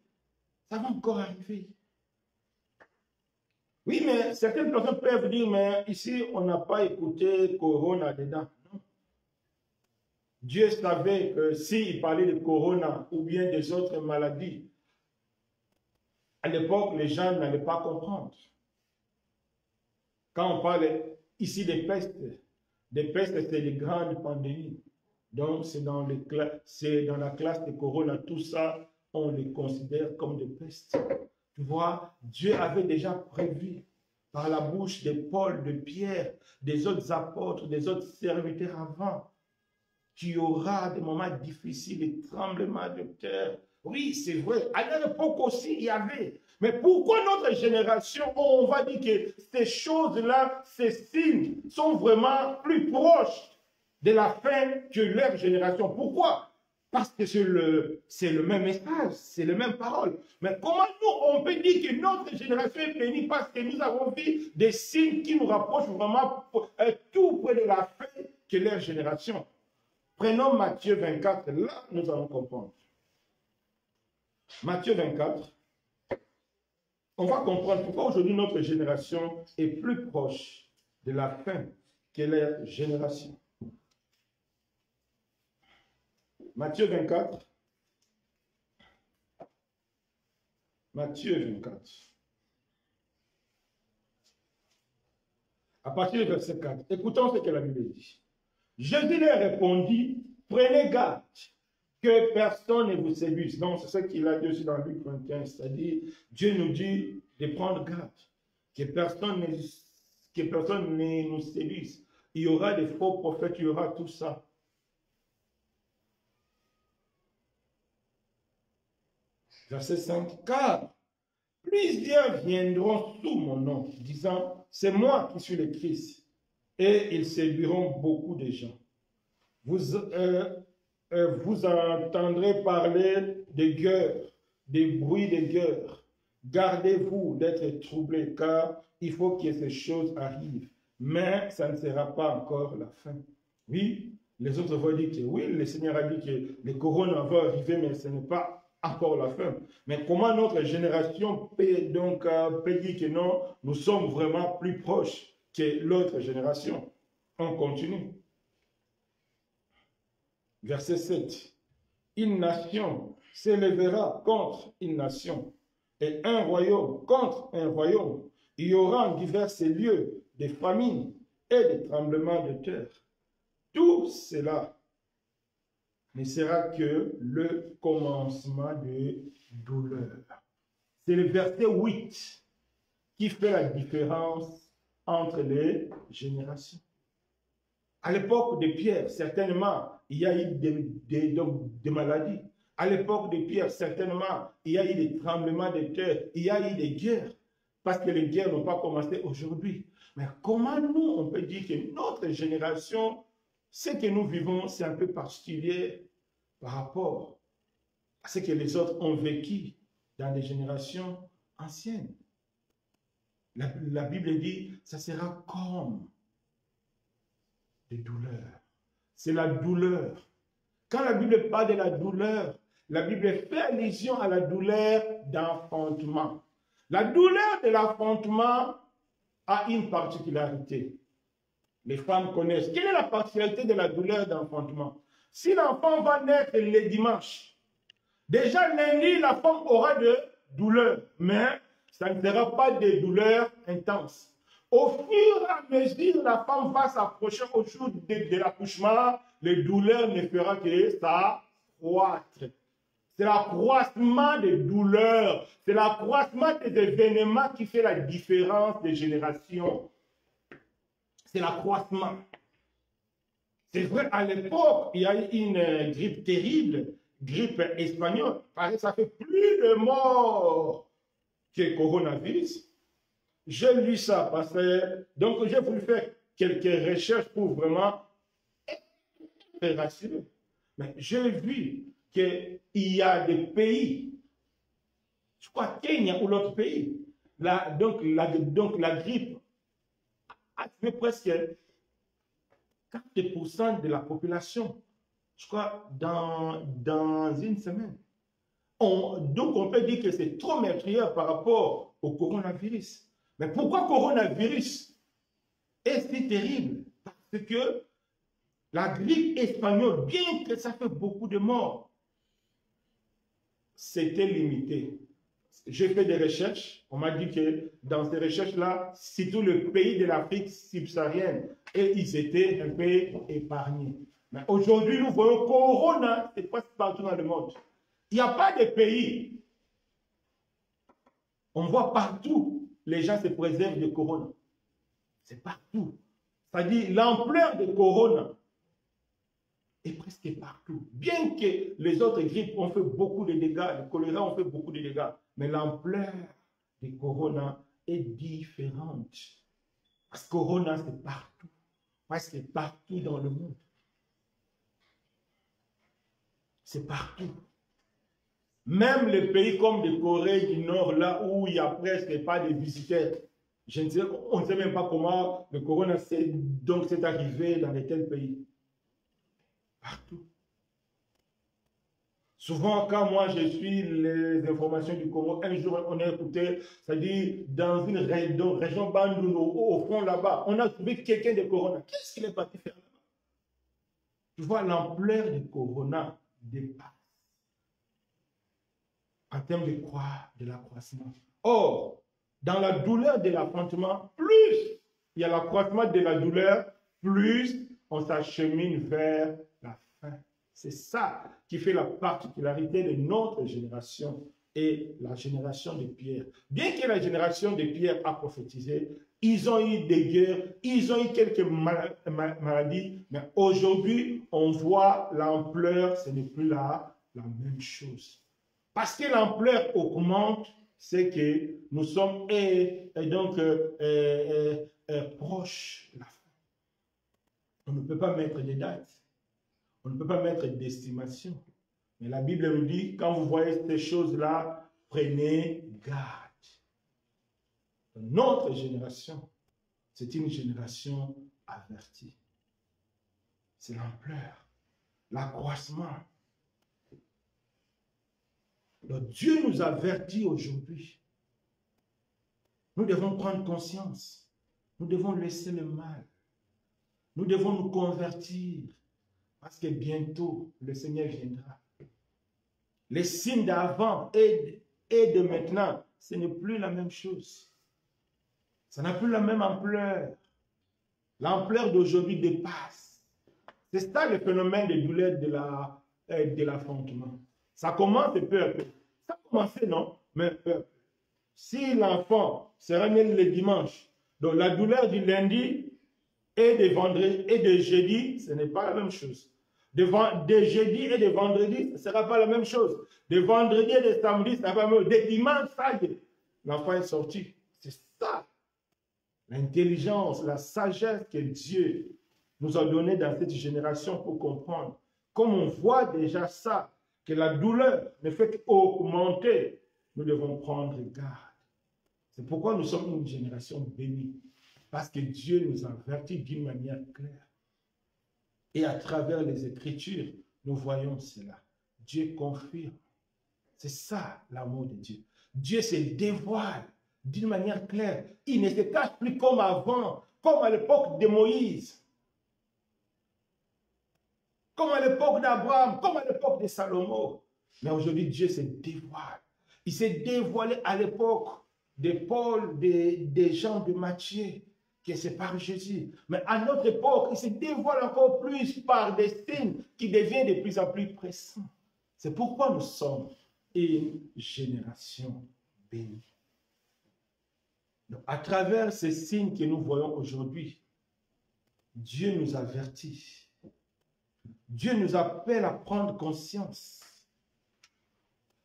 A: Ça va encore arriver. Oui, mais certaines personnes peuvent dire, mais ici, on n'a pas écouté Corona dedans. Non. Dieu savait que s'il parlait de Corona ou bien des autres maladies, à l'époque, les gens n'allaient pas comprendre. Quand on parle ici des pestes, c'est des grandes pandémies. Donc, c'est dans la classe de Corona, tout ça, on les considère comme des pestes. Tu vois, Dieu avait déjà prévu par la bouche de Paul, de Pierre, des autres apôtres, des autres serviteurs avant, qu'il y aura des moments difficiles, des tremblements de terre. Oui, c'est vrai. À l'époque aussi, il y avait. Mais pourquoi notre génération, on va dire que ces choses-là, ces signes, sont vraiment plus proches de la fin que leur génération? Pourquoi? Parce que c'est le même message, c'est les mêmes paroles. Mais comment nous, on peut dire que notre génération est bénie parce que nous avons vu des signes qui nous rapprochent vraiment tout près de la fin que leur génération? Prenons Matthieu 24, là, nous allons comprendre. Matthieu 24, on va comprendre pourquoi aujourd'hui notre génération est plus proche de la fin que leur génération. Matthieu 24. Matthieu 24. À partir du verset 4, écoutons ce que la Bible dit. Jésus leur répondit, prenez garde que personne ne vous séduise. Donc, c'est ce qu'il a dit aussi dans Luc 21, c'est-à-dire, Dieu nous dit de prendre garde, que personne ne nous séduise. Il y aura des faux prophètes, il y aura tout ça. Verset 5, car plusieurs viendront sous mon nom, disant, c'est moi qui suis le Christ, et ils séduiront beaucoup de gens. Vous entendrez parler de guerre, des bruits de guerre. Gardez-vous d'être troublés, car il faut que ces choses arrivent. Mais ça ne sera pas encore la fin. Oui, les autres vont dire que oui, le Seigneur a dit que le corona va arriver, mais ce n'est pas encore la fin. Mais comment notre génération peut dire que non, nous sommes vraiment plus proches que l'autre génération? On continue. Verset 7. Une nation s'élèvera contre une nation et un royaume contre un royaume. Il y aura en divers lieux des famines et des tremblements de terre. Tout cela ne sera que le commencement de douleur. C'est le verset 8 qui fait la différence entre les générations. À l'époque de Pierre, certainement, il y a eu des maladies. À l'époque de Pierre, certainement, il y a eu des tremblements de terre, il y a eu des guerres, parce que les guerres n'ont pas commencé aujourd'hui. Mais comment nous, on peut dire que notre génération, ce que nous vivons, c'est un peu particulier par rapport à ce que les autres ont vécu dans des générations anciennes. La Bible dit, ça sera comme des douleurs. C'est la douleur. Quand la Bible parle de la douleur, la Bible fait allusion à la douleur d'enfantement. La douleur de l'enfantement a une particularité. Les femmes connaissent. Quelle est la particularité de la douleur d'enfantement? Si l'enfant va naître le dimanche, déjà lundi, la femme aura de douleurs, mais ça ne sera pas des douleurs intenses. Au fur et à mesure, la femme va s'approcher au jour de l'accouchement, les douleurs ne feront que ça croître. C'est l'accroissement des douleurs, c'est l'accroissement des événements qui fait la différence des générations. C'est l'accroissement. C'est vrai, à l'époque, il y a eu une grippe terrible, grippe espagnole. Ça fait plus de morts que le coronavirus. J'ai lu ça parce que, donc j'ai voulu faire quelques recherches pour vraiment être rassuré. Mais j'ai vu qu'il y a des pays, je crois Kenya ou l'autre pays, donc la grippe a tué presque 4% de la population, je crois, dans une semaine. Donc on peut dire que c'est trop meurtrier par rapport au coronavirus. Mais pourquoi coronavirus est si terrible? Parce que la grippe espagnole, bien que ça fait beaucoup de morts, c'était limité. J'ai fait des recherches, on m'a dit que dans ces recherches-là, c'est tout le pays de l'Afrique subsaharienne et ils étaient un peu épargnés. Mais aujourd'hui, nous voyons Corona, c'est presque partout dans le monde. Il n'y a pas de pays. On voit partout, les gens se préservent de Corona. C'est partout. C'est-à-dire l'ampleur de Corona est presque partout. Bien que les autres grippes ont fait beaucoup de dégâts, le choléra ont fait beaucoup de dégâts, mais l'ampleur de Corona est différente. Parce que Corona, c'est partout. Presque partout dans le monde. C'est partout. Même les pays comme la Corée du Nord, là où il n'y a presque pas de visiteurs, on ne sait même pas comment le Corona s'est arrivé dans de tels pays. Partout. Souvent, quand moi je suis les informations du Congo, un jour on a écouté, c'est-à-dire dans une région Bandundu, au fond là-bas, on a trouvé quelqu'un de Corona. Qu'est-ce qu'il est parti faire là-bas? Tu vois, l'ampleur du Corona dépasse en termes de quoi? De l'accroissement. Or, dans la douleur de l'affrontement, plus il y a l'accroissement de la douleur, plus on s'achemine vers la fin. C'est ça qui fait la particularité de notre génération et la génération de Pierre. Bien que la génération de Pierre a prophétisé, ils ont eu des guerres, ils ont eu quelques maladies, mais aujourd'hui, on voit l'ampleur, ce n'est plus là la même chose. Parce que l'ampleur augmente, c'est que nous sommes proches de la fin. On ne peut pas mettre des dates. On ne peut pas mettre d'estimation. Mais la Bible nous dit, quand vous voyez ces choses-là, prenez garde. Notre génération, c'est une génération avertie. C'est l'ampleur, l'accroissement. Donc Dieu nous avertit aujourd'hui. Nous devons prendre conscience. Nous devons laisser le mal. Nous devons nous convertir. Parce que bientôt, le Seigneur viendra. Les signes d'avant et de maintenant, ce n'est plus la même chose. Ça n'a plus la même ampleur. L'ampleur d'aujourd'hui dépasse. C'est ça le phénomène de douleur de l'affrontement. Ça commence peu à peu. Ça a commencé, non? Mais peu à peu. Si l'enfant sera né le dimanche, donc la douleur du lundi et de vendredi et de jeudi, ce n'est pas la même chose. De jeudi et de vendredi, ce ne sera pas la même chose. De vendredi et de samedi, ça va mieux. De dimanche, ça y est. L'enfant est sorti. C'est ça. L'intelligence, la sagesse que Dieu nous a donnée dans cette génération pour comprendre. Comme on voit déjà ça, que la douleur ne fait qu'augmenter, nous devons prendre garde. C'est pourquoi nous sommes une génération bénie. Parce que Dieu nous avertit d'une manière claire. Et à travers les Écritures, nous voyons cela. Dieu confirme. C'est ça l'amour de Dieu. Dieu se dévoile d'une manière claire. Il ne se cache plus comme avant, comme à l'époque de Moïse, comme à l'époque d'Abraham, comme à l'époque de Salomon. Mais aujourd'hui, Dieu se dévoile. Il s'est dévoilé à l'époque de Paul, des gens de Matthieu, que c'est par Jésus. Mais à notre époque, il se dévoile encore plus par des signes qui deviennent de plus en plus pressants. C'est pourquoi nous sommes une génération bénie. Donc, à travers ces signes que nous voyons aujourd'hui, Dieu nous avertit. Dieu nous appelle à prendre conscience.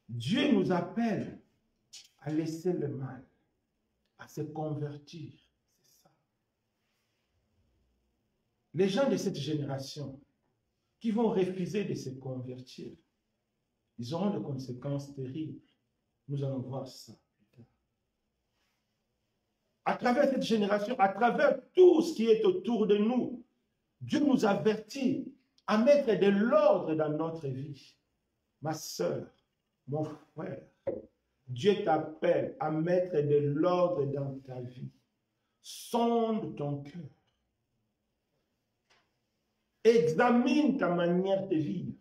A: Dieu nous appelle à laisser le mal, à se convertir. C'est ça. Les gens de cette génération qui vont refuser de se convertir, ils auront des conséquences terribles. Nous allons voir ça plus tard. À travers cette génération, à travers tout ce qui est autour de nous, Dieu nous avertit à mettre de l'ordre dans notre vie. Ma sœur, mon frère, Dieu t'appelle à mettre de l'ordre dans ta vie. Sonde ton cœur. Examine ta manière de vivre.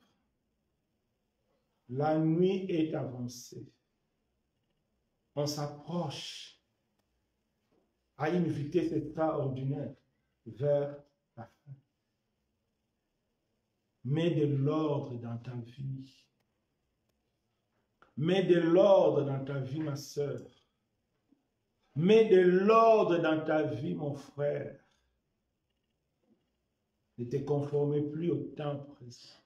A: La nuit est avancée. On s'approche à une vitesse extraordinaire vers la fin. Mets de l'ordre dans ta vie. Mets de l'ordre dans ta vie, ma sœur. Mets de l'ordre dans ta vie, mon frère. Ne te conforme plus au temps présent.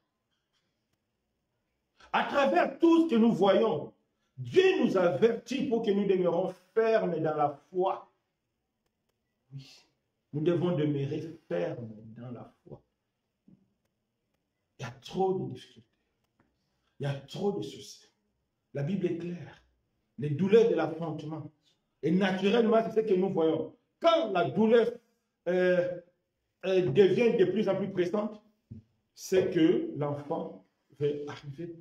A: À travers tout ce que nous voyons, Dieu nous avertit pour que nous demeurions fermes dans la foi. Oui, nous devons demeurer fermes dans la foi. Il y a trop de difficultés. Il y a trop de soucis. La Bible est claire. Les douleurs de l'affrontement. Et naturellement, c'est ce que nous voyons. Quand la douleur devient de plus en plus pressante, c'est que l'enfant va arriver.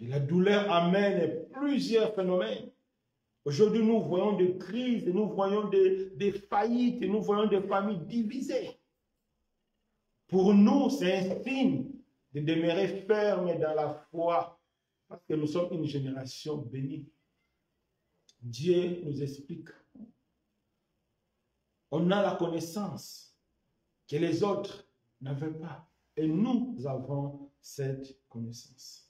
A: Et la douleur amène plusieurs phénomènes. Aujourd'hui, nous voyons des crises, nous voyons des faillites, nous voyons des familles divisées. Pour nous, c'est un signe de demeurer ferme dans la foi, parce que nous sommes une génération bénie. Dieu nous explique. On a la connaissance que les autres n'avaient pas. Et nous avons cette connaissance.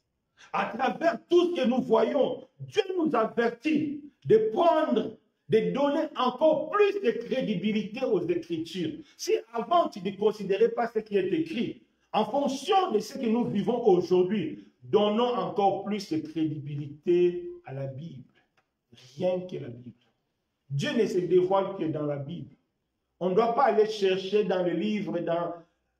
A: À travers tout ce que nous voyons, Dieu nous avertit de prendre, de donner encore plus de crédibilité aux Écritures. Si avant tu ne considérais pas ce qui est écrit, en fonction de ce que nous vivons aujourd'hui, donnons encore plus de crédibilité à la Bible. Rien que la Bible. Dieu ne se dévoile que dans la Bible. On ne doit pas aller chercher dans les livres,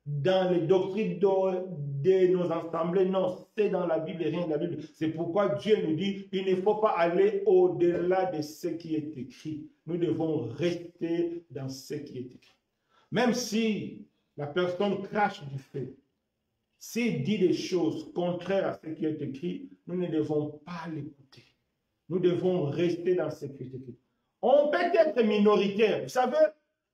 A: dans les doctrines de nos assemblées. Non, c'est dans la Bible et rien de la Bible. C'est pourquoi Dieu nous dit, il ne faut pas aller au-delà de ce qui est écrit. Nous devons rester dans ce qui est écrit. Même si la personne crache du feu, s'il dit des choses contraires à ce qui est écrit, nous ne devons pas l'écouter. Nous devons rester dans ce qui est écrit. On peut être minoritaire. Vous savez,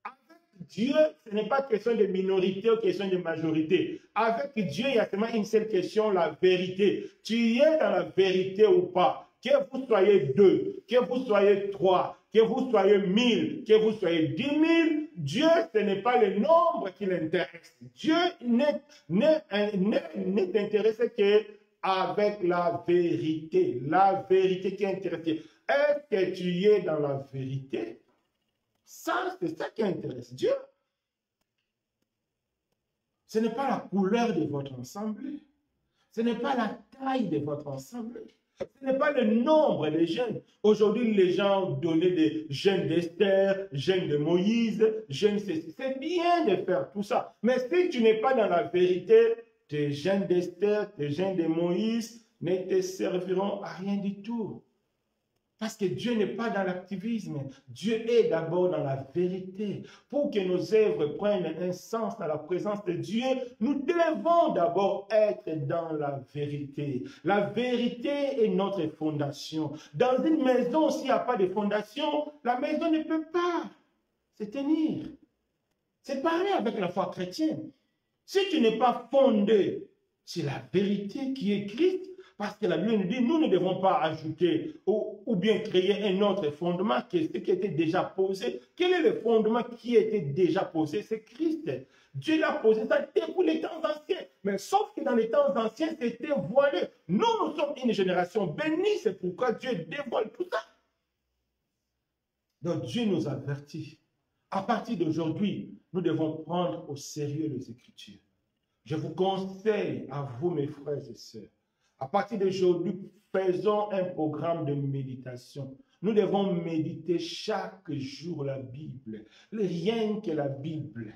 A: avec Dieu, ce n'est pas question de minorité ou question de majorité. Avec Dieu, il y a seulement une seule question, la vérité. Tu es dans la vérité ou pas? Que vous soyez 2, que vous soyez 3, que vous soyez 1000, que vous soyez 10 000, Dieu, ce n'est pas le nombre qui l'intéresse. Dieu n'est intéressé qu'avec la vérité. La vérité qui est intéressée. Est-ce que tu es dans la vérité? Ça, c'est ça qui intéresse Dieu. Ce n'est pas la couleur de votre assemblée. Ce n'est pas la taille de votre assemblée. Ce n'est pas le nombre des jeunes. Aujourd'hui, les gens ont donné des jeunes d'Esther, jeunes de Moïse, jeunes ceci. C'est bien de faire tout ça. Mais si tu n'es pas dans la vérité, tes jeunes d'Esther, tes jeunes de Moïse ne te serviront à rien du tout. Parce que Dieu n'est pas dans l'activisme. Dieu est d'abord dans la vérité. Pour que nos œuvres prennent un sens dans la présence de Dieu, nous devons d'abord être dans la vérité. La vérité est notre fondation. Dans une maison, s'il n'y a pas de fondation, la maison ne peut pas se tenir. C'est pareil avec la foi chrétienne. Si tu n'es pas fondé sur la vérité qui est Christ, parce que la Bible nous dit, nous ne devons pas ajouter ou bien créer un autre fondement qui était déjà posé. Quel est le fondement qui était déjà posé? C'est Christ. Dieu l'a posé ça depuis les temps anciens. Mais sauf que dans les temps anciens, c'était voilé. Nous sommes une génération bénie, c'est pourquoi Dieu dévoile tout ça. Donc Dieu nous avertit. À partir d'aujourd'hui, nous devons prendre au sérieux les Écritures. Je vous conseille à vous, mes frères et sœurs, à partir d'aujourd'hui, faisons un programme de méditation. Nous devons méditer chaque jour la Bible, rien que la Bible.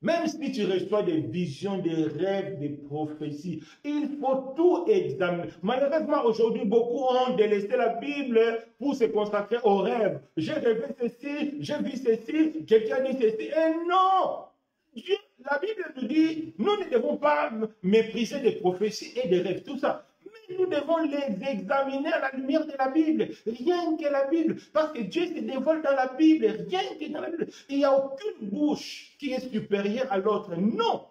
A: Même si tu reçois des visions, des rêves, des prophéties, il faut tout examiner. Malheureusement, aujourd'hui, beaucoup ont délaissé la Bible pour se consacrer aux rêves. J'ai rêvé ceci, j'ai vu ceci, quelqu'un dit ceci. Et non! Dieu, la Bible nous dit, nous ne devons pas mépriser des prophéties et des rêves, tout ça. Mais nous devons les examiner à la lumière de la Bible. Rien que la Bible. Parce que Dieu se dévoile dans la Bible. Rien que dans la Bible. Il n'y a aucune bouche qui est supérieure à l'autre. Non.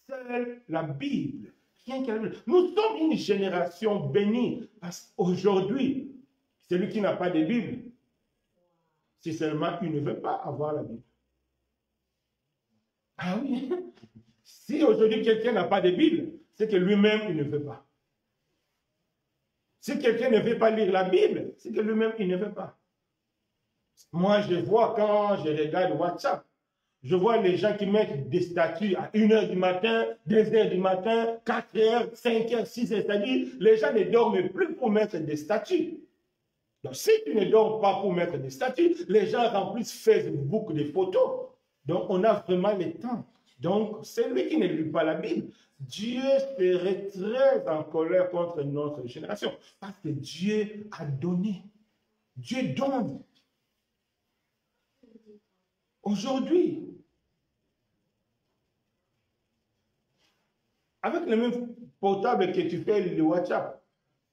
A: Seule la Bible. Rien que la Bible. Nous sommes une génération bénie. Parce qu'aujourd'hui, celui qui n'a pas de Bible, c'est seulement il ne veut pas avoir la Bible. Ah oui. Si aujourd'hui quelqu'un n'a pas de Bible, c'est que lui-même, il ne veut pas. Si quelqu'un ne veut pas lire la Bible, c'est que lui-même, il ne veut pas. Moi, je vois quand je regarde WhatsApp, je vois les gens qui mettent des statuts à 1h du matin, 2h du matin, 4h, 5h, 6h, c'est-à-dire les gens ne dorment plus pour mettre des statuts. Donc, si tu ne dors pas pour mettre des statuts, les gens remplissent Facebook de photos. Donc, on a vraiment le temps. Donc, celui qui ne lit pas la Bible, Dieu serait très en colère contre notre génération. Parce que Dieu a donné. Dieu donne. Aujourd'hui, avec le même portable que tu fais le WhatsApp,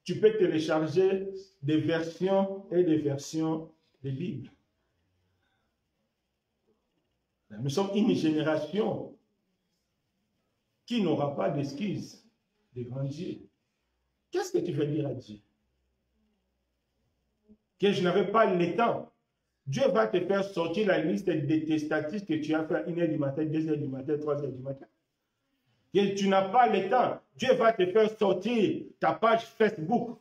A: tu peux télécharger des versions et des versions de Bible. Nous sommes une génération qui n'aura pas d'excuses devant Dieu. Qu'est-ce que tu veux dire à Dieu? Que je n'avais pas le temps. Dieu va te faire sortir la liste de tes statistiques que tu as fait à 1h du matin, 2h du matin, 3h du matin. Que tu n'as pas le temps. Dieu va te faire sortir ta page Facebook.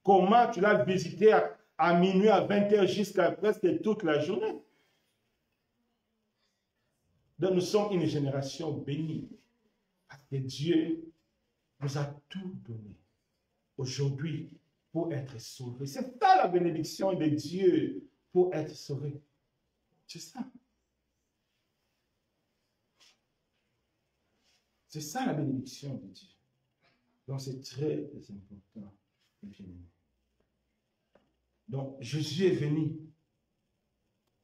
A: Comment tu l'as visité à minuit, à 20h jusqu'à presque toute la journée. Donc nous sommes une génération bénie. Parce que Dieu nous a tout donné aujourd'hui pour être sauvés. C'est ça la bénédiction de Dieu pour être sauvé. C'est ça. C'est ça la bénédiction de Dieu. Donc c'est très important. Donc Jésus est venu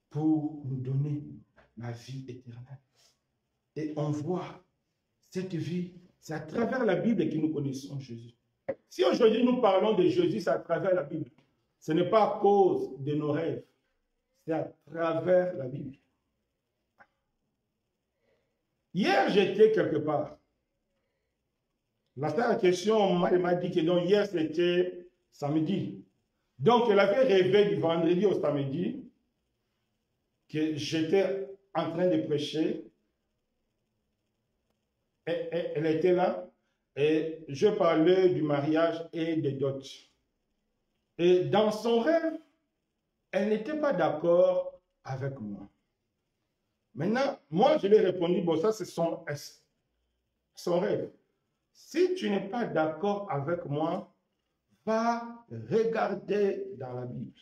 A: pour nous donner la vie éternelle. Et on voit cette vie, c'est à travers la Bible que nous connaissons Jésus. Si aujourd'hui nous parlons de Jésus, c'est à travers la Bible. Ce n'est pas à cause de nos rêves, c'est à travers la Bible. Hier, j'étais quelque part. La seule question, elle m'a dit que donc, hier, c'était samedi. Donc, elle avait rêvé du vendredi au samedi que j'étais en train de prêcher. Et elle était là et je parlais du mariage et des dots. Et dans son rêve, elle n'était pas d'accord avec moi. Maintenant, moi, je lui ai répondu, bon, ça, c'est son rêve. Si tu n'es pas d'accord avec moi, va regarder dans la Bible.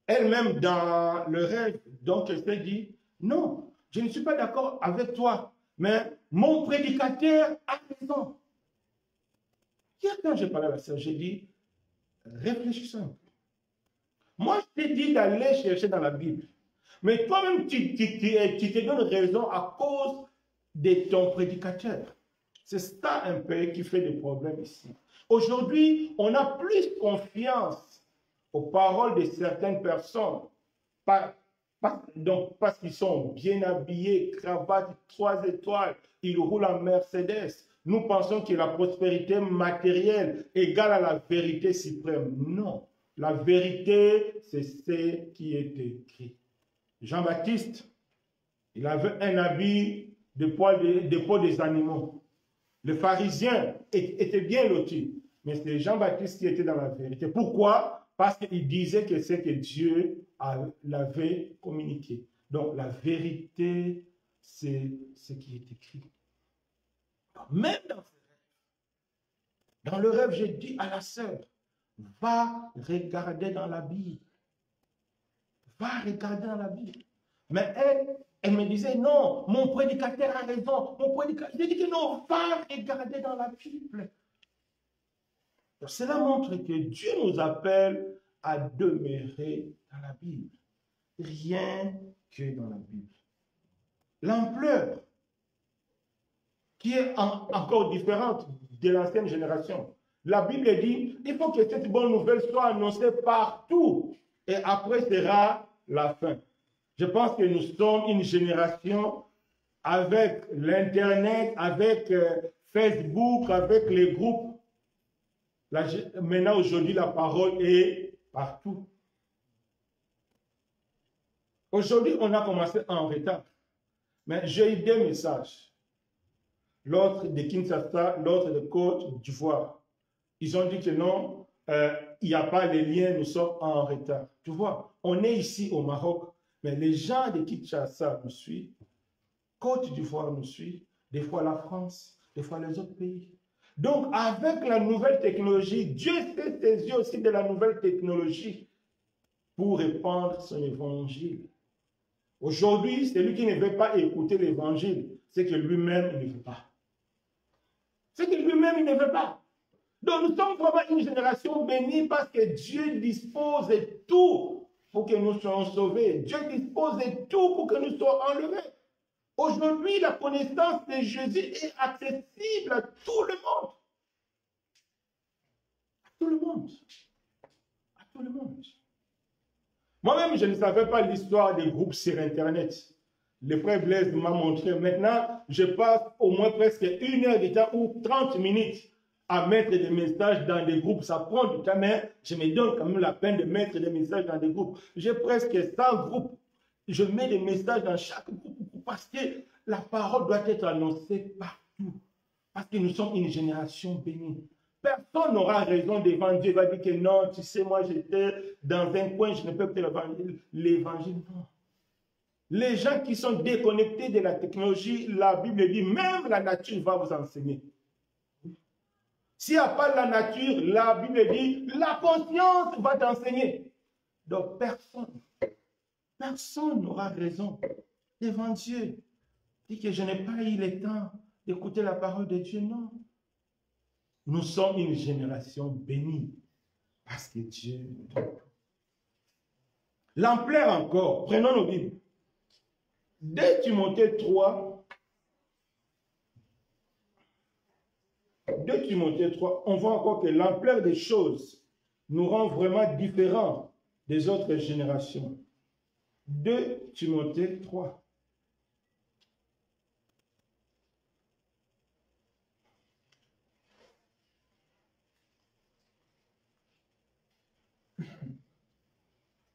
A: Elle-même, dans le rêve, donc, elle s'est dit, non, je ne suis pas d'accord avec toi, mais mon prédicateur a raison. Hier, quand j'ai parlé à la sœur, j'ai dit, réfléchis un peu. Moi, je t'ai dit d'aller chercher dans la Bible. Mais toi-même, tu te donnes raison à cause de ton prédicateur. C'est ça un peu qui fait des problèmes ici. Aujourd'hui, on a plus confiance aux paroles de certaines personnes. Parce qu'ils sont bien habillés, cravate 3 étoiles, ils roulent en Mercedes. Nous pensons que la prospérité matérielle égale à la vérité suprême. Non. La vérité, c'est ce qui est écrit. Jean-Baptiste, il avait un habit de peau des animaux. Le pharisien était bien loti, mais c'est Jean-Baptiste qui était dans la vérité. Pourquoi? Parce qu'il disait que c'est que Dieu l'avait communiqué. Donc la vérité, c'est ce qui est écrit. Même dans le rêve, j'ai dit à la sœur, va regarder dans la Bible. Va regarder dans la Bible. Mais elle me disait, non, mon prédicateur a raison. J'ai dit que non, va regarder dans la Bible. Donc, cela montre que Dieu nous appelle à demeurer dans la Bible. Rien que dans la Bible. L'ampleur qui est encore différente de l'ancienne génération. La Bible dit, il faut que cette bonne nouvelle soit annoncée partout. Et après sera la fin. Je pense que nous sommes une génération avec l'Internet, avec Facebook, avec les groupes. Maintenant, aujourd'hui, la parole est partout. Aujourd'hui, on a commencé en retard. Mais j'ai eu 2 messages. L'autre de Kinshasa, l'autre de Côte d'Ivoire. Ils ont dit que non, il n'y a pas les liens, nous sommes en retard. Tu vois, on est ici au Maroc, mais les gens de Kinshasa nous suivent, Côte d'Ivoire nous suivent, des fois la France, des fois les autres pays. Donc, avec la nouvelle technologie, Dieu s'est saisi aussi de la nouvelle technologie pour répandre son évangile. Aujourd'hui, celui qui ne veut pas écouter l'évangile, c'est que lui-même ne veut pas. C'est que lui-même il ne veut pas. Donc nous sommes vraiment une génération bénie parce que Dieu dispose de tout pour que nous soyons sauvés. Dieu dispose de tout pour que nous soyons enlevés. Aujourd'hui, la connaissance de Jésus est accessible à tout le monde. À tout le monde. À tout le monde. Moi-même, je ne savais pas l'histoire des groupes sur Internet. Le frère Blaise m'a montré. Maintenant, je passe au moins presque 1 heure de temps ou 30 minutes à mettre des messages dans des groupes. Ça prend du temps, mais je me donne quand même la peine de mettre des messages dans des groupes. J'ai presque 100 groupes. Je mets des messages dans chaque groupe parce que la parole doit être annoncée partout. Parce que nous sommes une génération bénie. Personne n'aura raison devant Dieu. Il va dire que non, tu sais, moi j'étais dans un coin, je ne peux plus l'évangile. Non. Les gens qui sont déconnectés de la technologie, la Bible dit, même la nature va vous enseigner. S'il n'y a pas la nature, la Bible dit, la conscience va t'enseigner. Donc personne n'aura raison devant Dieu. Dit que je n'ai pas eu le temps d'écouter la parole de Dieu, non. Nous sommes une génération bénie parce que Dieu nous donne tout. L'ampleur encore, prenons nos Bibles. 2 Timothée 3, 2 Timothée 3, on voit encore que l'ampleur des choses nous rend vraiment différents des autres générations. 2 Timothée 3.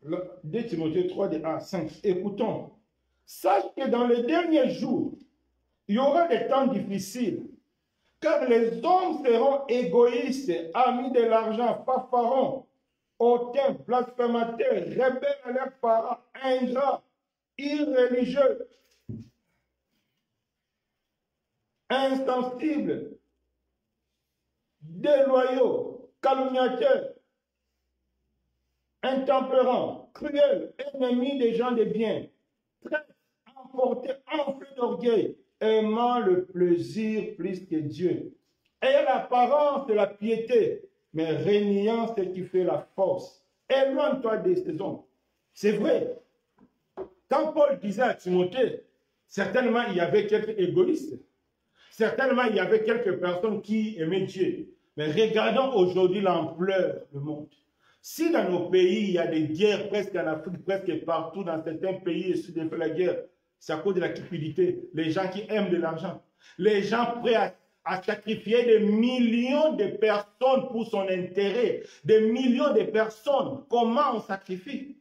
A: Le 2 Timothée 3, de 1 à 5. Écoutons. Sache que dans les derniers jours, il y aura des temps difficiles, car les hommes seront égoïstes, amis de l'argent, fanfarons, hautains, blasphémateurs, rebelles à leurs parents, ingrats, irréligieux, insensibles, déloyaux, calomniateurs, intempérants, cruels, ennemis des gens de bien, très emportés, enflés d'orgueil, aimant le plaisir plus que Dieu, ayant l'apparence de la piété, mais reniant ce qui fait la force. Éloigne-toi de ces hommes. C'est vrai. Quand Paul disait à Timothée, certainement il y avait quelques égoïstes, certainement il y avait quelques personnes qui aimaient Dieu. Mais regardons aujourd'hui l'ampleur du monde. Si dans nos pays, il y a des guerres presque en Afrique, presque partout, dans certains pays, il y a la guerre, c'est à cause de la cupidité. Les gens qui aiment de l'argent. Les gens prêts à sacrifier des millions de personnes pour son intérêt. Des millions de personnes. Comment on sacrifie?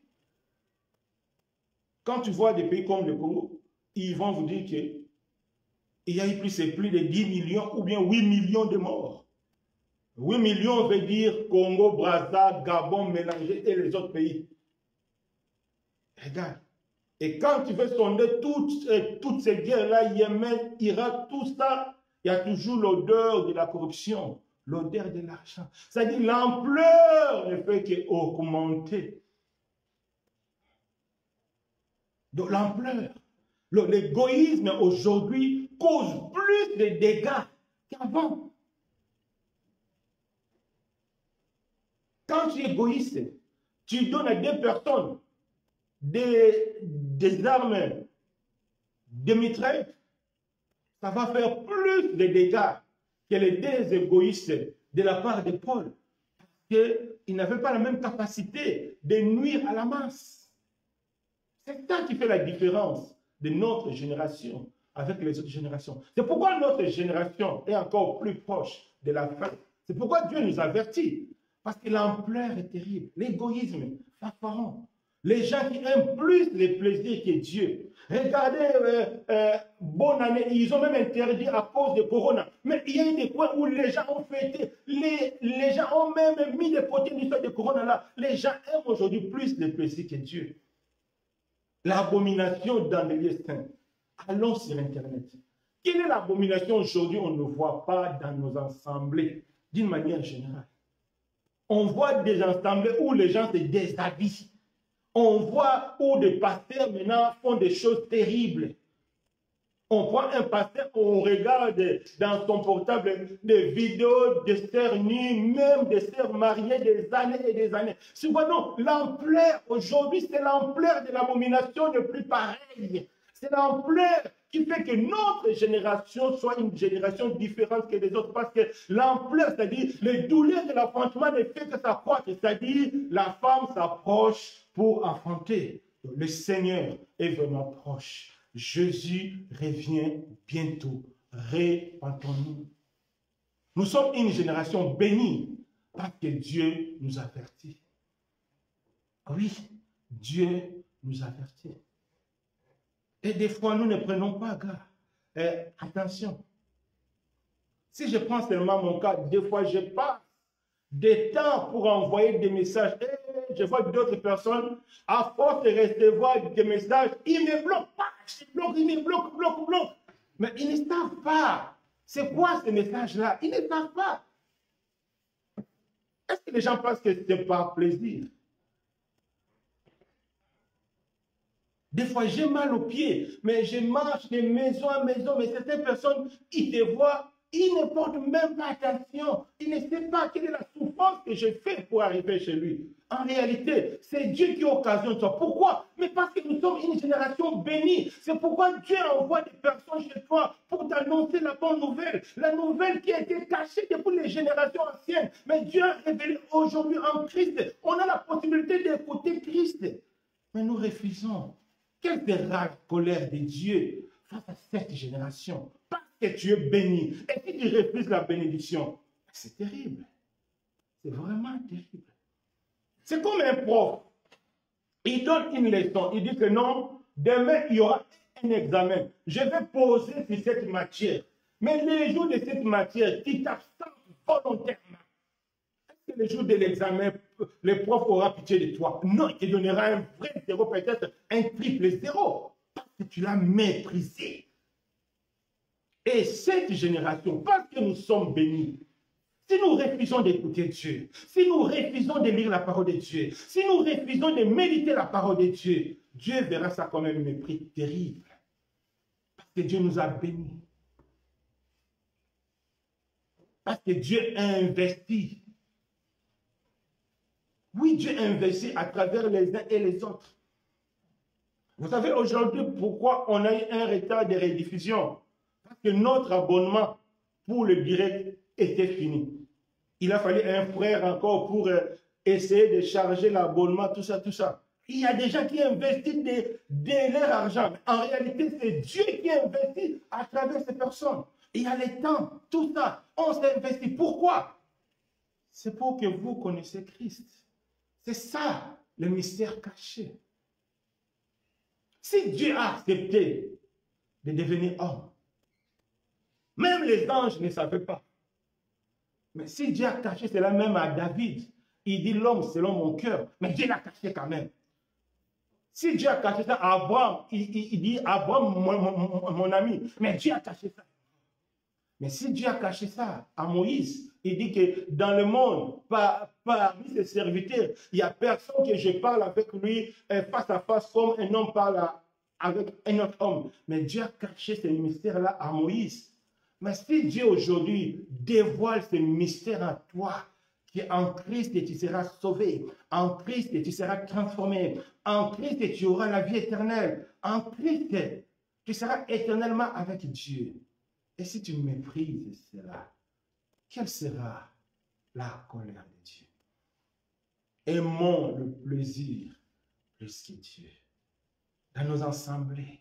A: Quand tu vois des pays comme le Congo, ils vont vous dire qu'il y a eu plus de 10 millions ou bien 8 millions de morts. 8 millions veut dire Congo, Brazza, Gabon mélangé et les autres pays. Regarde. Et quand tu veux sonder toutes ces guerres-là, Yémen, Irak, tout ça, il y a toujours l'odeur de la corruption, l'odeur de l'argent. C'est-à-dire l'ampleur ne fait qu'augmenter. Donc l'ampleur, l'égoïsme aujourd'hui cause plus de dégâts qu'avant. Quand tu es égoïste, tu donnes à des personnes des armes, des mitraillettes, ça va faire plus de dégâts que les deux égoïstes de la part de Paul. Parce qu'ils n'avaient pas la même capacité de nuire à la masse. C'est ça qui fait la différence de notre génération avec les autres générations. C'est pourquoi notre génération est encore plus proche de la fin. C'est pourquoi Dieu nous avertit. Parce que l'ampleur est terrible. L'égoïsme, fanfaron. Les gens qui aiment plus les plaisirs que Dieu. Regardez, bonne année, ils ont même interdit à cause de Corona. Mais il y a eu des points où les gens ont fêté. Les gens ont même mis de côté l'histoire de Corona là. Les gens aiment aujourd'hui plus les plaisirs que Dieu. L'abomination dans les lieux saints. Allons sur Internet. Quelle est l'abomination aujourd'hui? On ne voit pas dans nos assemblées, d'une manière générale. On voit des assemblées où les gens se déshabillent. On voit où des pasteurs maintenant font des choses terribles. On prend un pasteur, on regarde dans son portable des vidéos de sœurs nues, même des sœurs mariées des années et des années. Souvent, l'ampleur, aujourd'hui, c'est l'ampleur de l'abomination de plus pareil. C'est l'ampleur qui fait que notre génération soit une génération différente que les autres. Parce que l'ampleur, c'est-à-dire les douleurs de l'affrontement ne fait que s'accroître. C'est-à-dire la femme s'approche pour affronter. Le Seigneur est vraiment proche. Jésus revient bientôt. Répentons-nous. Nous sommes une génération bénie parce que Dieu nous avertit. Oui, Dieu nous avertit. Et des fois, nous ne prenons pas garde. Attention. Si je prends seulement mon cas, des fois, je passe des temps pour envoyer des messages. Et je vois d'autres personnes, à force de recevoir des messages, ils me bloquent pas. Ils me bloquent. Mais ils ne savent pas. C'est quoi ce message-là? Ils ne savent pas. Est-ce que les gens pensent que c'est par plaisir? Des fois, j'ai mal aux pieds, mais je marche de maison à maison, mais certaines personnes, ils te voient, ils ne portent même pas attention. Ils ne savent pas quelle est la souffrance que je fais pour arriver chez lui. En réalité, c'est Dieu qui occasionne ça. Pourquoi? Mais parce que nous sommes une génération bénie. C'est pourquoi Dieu envoie des personnes chez toi pour t'annoncer la bonne nouvelle. La nouvelle qui a été cachée depuis les générations anciennes. Mais Dieu a révélé aujourd'hui en Christ. On a la possibilité d'écouter Christ. Mais nous refusons. Quelle sera la colère de Dieu face à cette génération? Parce que tu es béni. Et si tu refuses la bénédiction, c'est terrible. C'est vraiment terrible. C'est comme un prof. Il donne une leçon. Il dit que non, demain, il y aura un examen. Je vais poser sur cette matière. Mais les jours de cette matière, tu t'absentes volontairement. Est-ce que le jour de l'examen, le prof aura pitié de toi? Non, il te donnera un vrai zéro, peut-être un triple zéro. Parce que tu l'as méprisé. Et cette génération, parce que nous sommes bénis, si nous refusons d'écouter Dieu, si nous refusons de lire la parole de Dieu, si nous refusons de méditer la parole de Dieu, Dieu verra ça comme un mépris terrible. Parce que Dieu nous a bénis. Parce que Dieu a investi. Oui, Dieu a investi à travers les uns et les autres. Vous savez aujourd'hui pourquoi on a eu un retard de rediffusion? Parce que notre abonnement pour le direct était fini. Il a fallu un frère encore pour essayer de charger l'abonnement, tout ça, tout ça. Il y a des gens qui investissent de leur argent. Mais en réalité, c'est Dieu qui investit à travers ces personnes. Il y a le temps, tout ça. On s'est investi. Pourquoi? C'est pour que vous connaissiez Christ. C'est ça, le mystère caché. Si Dieu a accepté de devenir homme, même les anges ne savaient pas. Mais si Dieu a caché cela même à David, il dit l'homme selon mon cœur, mais Dieu l'a caché quand même. Si Dieu a caché ça à Abraham, il dit Abraham, mon ami, mais Dieu a caché ça. Mais si Dieu a caché ça à Moïse, il dit que dans le monde, parmi ses serviteurs, il n'y a personne que je parle avec lui face à face comme un homme parle avec un autre homme. Mais Dieu a caché ce mystère-là à Moïse. Mais si Dieu aujourd'hui dévoile ce mystère à toi, qu'en Christ tu seras sauvé, en Christ tu seras transformé, en Christ tu auras la vie éternelle, en Christ tu seras éternellement avec Dieu. Et si tu méprises cela, quelle sera la colère de Dieu? Aimons le plaisir plus que Dieu. Dans nos assemblées,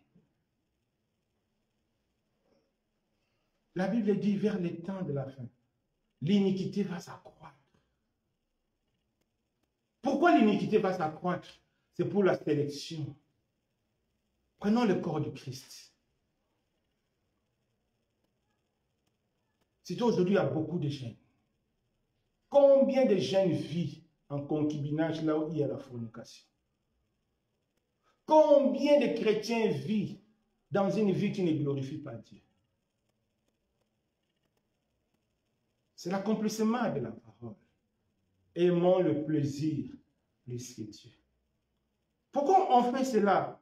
A: la Bible dit vers les temps de la fin, l'iniquité va s'accroître. Pourquoi l'iniquité va s'accroître? C'est pour la sélection. Prenons le corps du Christ. C'est aujourd'hui, il y a beaucoup de jeunes. Combien de jeunes vivent en concubinage là où il y a la fornication? Combien de chrétiens vivent dans une vie qui ne glorifie pas Dieu? C'est l'accomplissement de la parole. Aimons le plaisir plus que Dieu. Pourquoi on fait cela?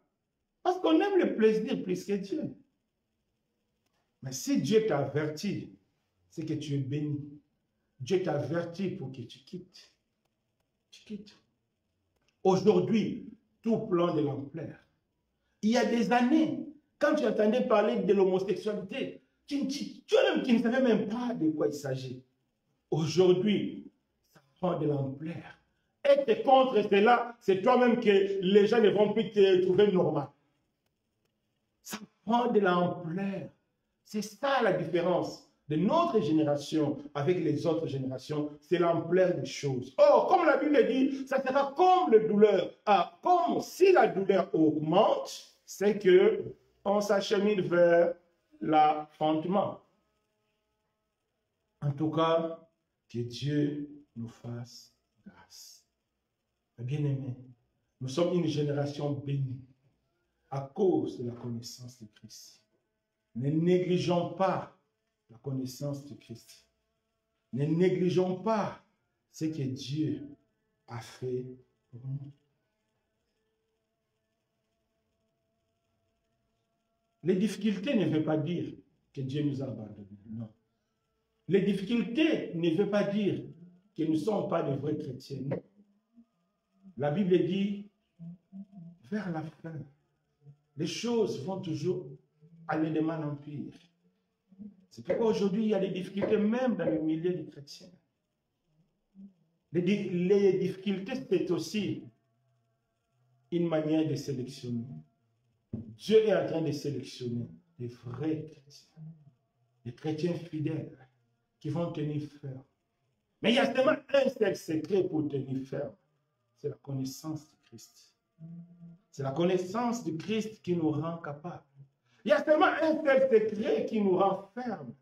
A: Parce qu'on aime le plaisir plus que Dieu. Mais si Dieu t'avertit, c'est que tu es béni. Dieu t'avertit pour que tu quittes. Tu quittes. Aujourd'hui, tout plan de l'ampleur. Il y a des années, Quand tu entendais parler de l'homosexualité, tu ne savais même pas de quoi il s'agit. Aujourd'hui, ça prend de l'ampleur. Être contre cela, c'est toi-même que les gens ne vont plus te trouver normal. Ça prend de l'ampleur. C'est ça la différence de notre génération avec les autres générations, c'est l'ampleur des choses. Or, comme la Bible dit, ça sera comme la douleur. Ah, comme si la douleur augmente, c'est que on s'achemine vers l'affrontement. En tout cas, que Dieu nous fasse grâce. Bien-aimés, nous sommes une génération bénie à cause de la connaissance de Christ. Ne négligeons pas la connaissance de Christ. Ne négligeons pas ce que Dieu a fait pour nous. Les difficultés ne veulent pas dire que Dieu nous a abandonnés. Non. Les difficultés ne veulent pas dire que nous ne sommes pas de vrais chrétiens. Non. La Bible dit, vers la fin, les choses vont toujours aller de mal en pire. C'est pourquoi aujourd'hui, il y a des difficultés même dans le milieu des chrétiens. Les difficultés, c'est aussi une manière de sélectionner. Dieu est en train de sélectionner des vrais chrétiens, des chrétiens fidèles qui vont tenir ferme. Mais il y a seulement un seul secret pour tenir ferme, c'est la connaissance de Christ. C'est la connaissance de Christ qui nous rend capables. Il y a seulement un seul secret qui nous rend fermes,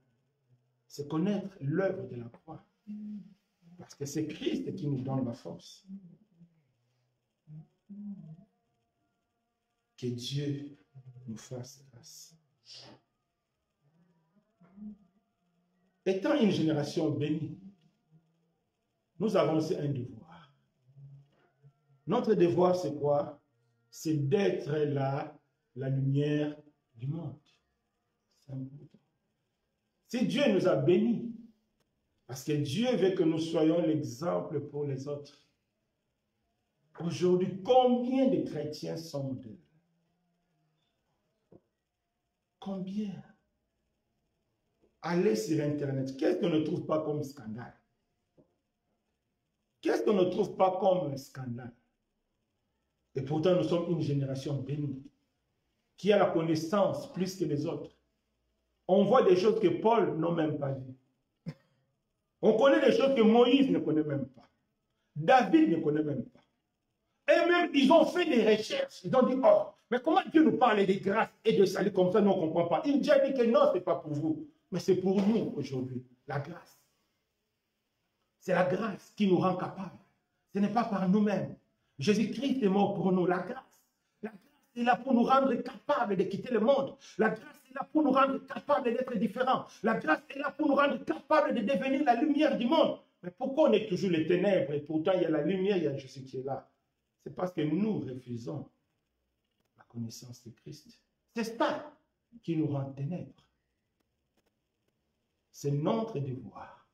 A: c'est connaître l'œuvre de la croix. Parce que c'est Christ qui nous donne la force. Que Dieu nous fasse grâce. Étant une génération bénie, nous avons aussi un devoir. Notre devoir, c'est quoi? C'est d'être la lumière du monde. C'est important. Si Dieu nous a bénis, parce que Dieu veut que nous soyons l'exemple pour les autres. Aujourd'hui, combien de chrétiens sont modèles? Combien? Allez sur Internet, qu'est-ce qu'on ne trouve pas comme scandale? Qu'est-ce qu'on ne trouve pas comme scandale? Et pourtant, nous sommes une génération bénie, qui a la connaissance plus que les autres. On voit des choses que Paul n'a même pas vues. On connaît des choses que Moïse ne connaît même pas. David ne connaît même pas. Et même, ils ont fait des recherches. Ils ont dit, oh, mais comment Dieu nous parle de grâce et de salut comme ça, nous, on ne comprend pas. Il a dit que non, ce n'est pas pour vous. Mais c'est pour nous aujourd'hui, la grâce. C'est la grâce qui nous rend capables. Ce n'est pas par nous-mêmes. Jésus-Christ est mort pour nous. La grâce est là pour nous rendre capables de quitter le monde. La grâce est là pour nous rendre capables d'être différents. La grâce est là pour nous rendre capables de devenir la lumière du monde. Mais pourquoi on est toujours les ténèbres et pourtant il y a la lumière, il y a Jésus qui est là? C'est parce que nous refusons la connaissance de Christ. C'est ça qui nous rend ténèbres. C'est notre devoir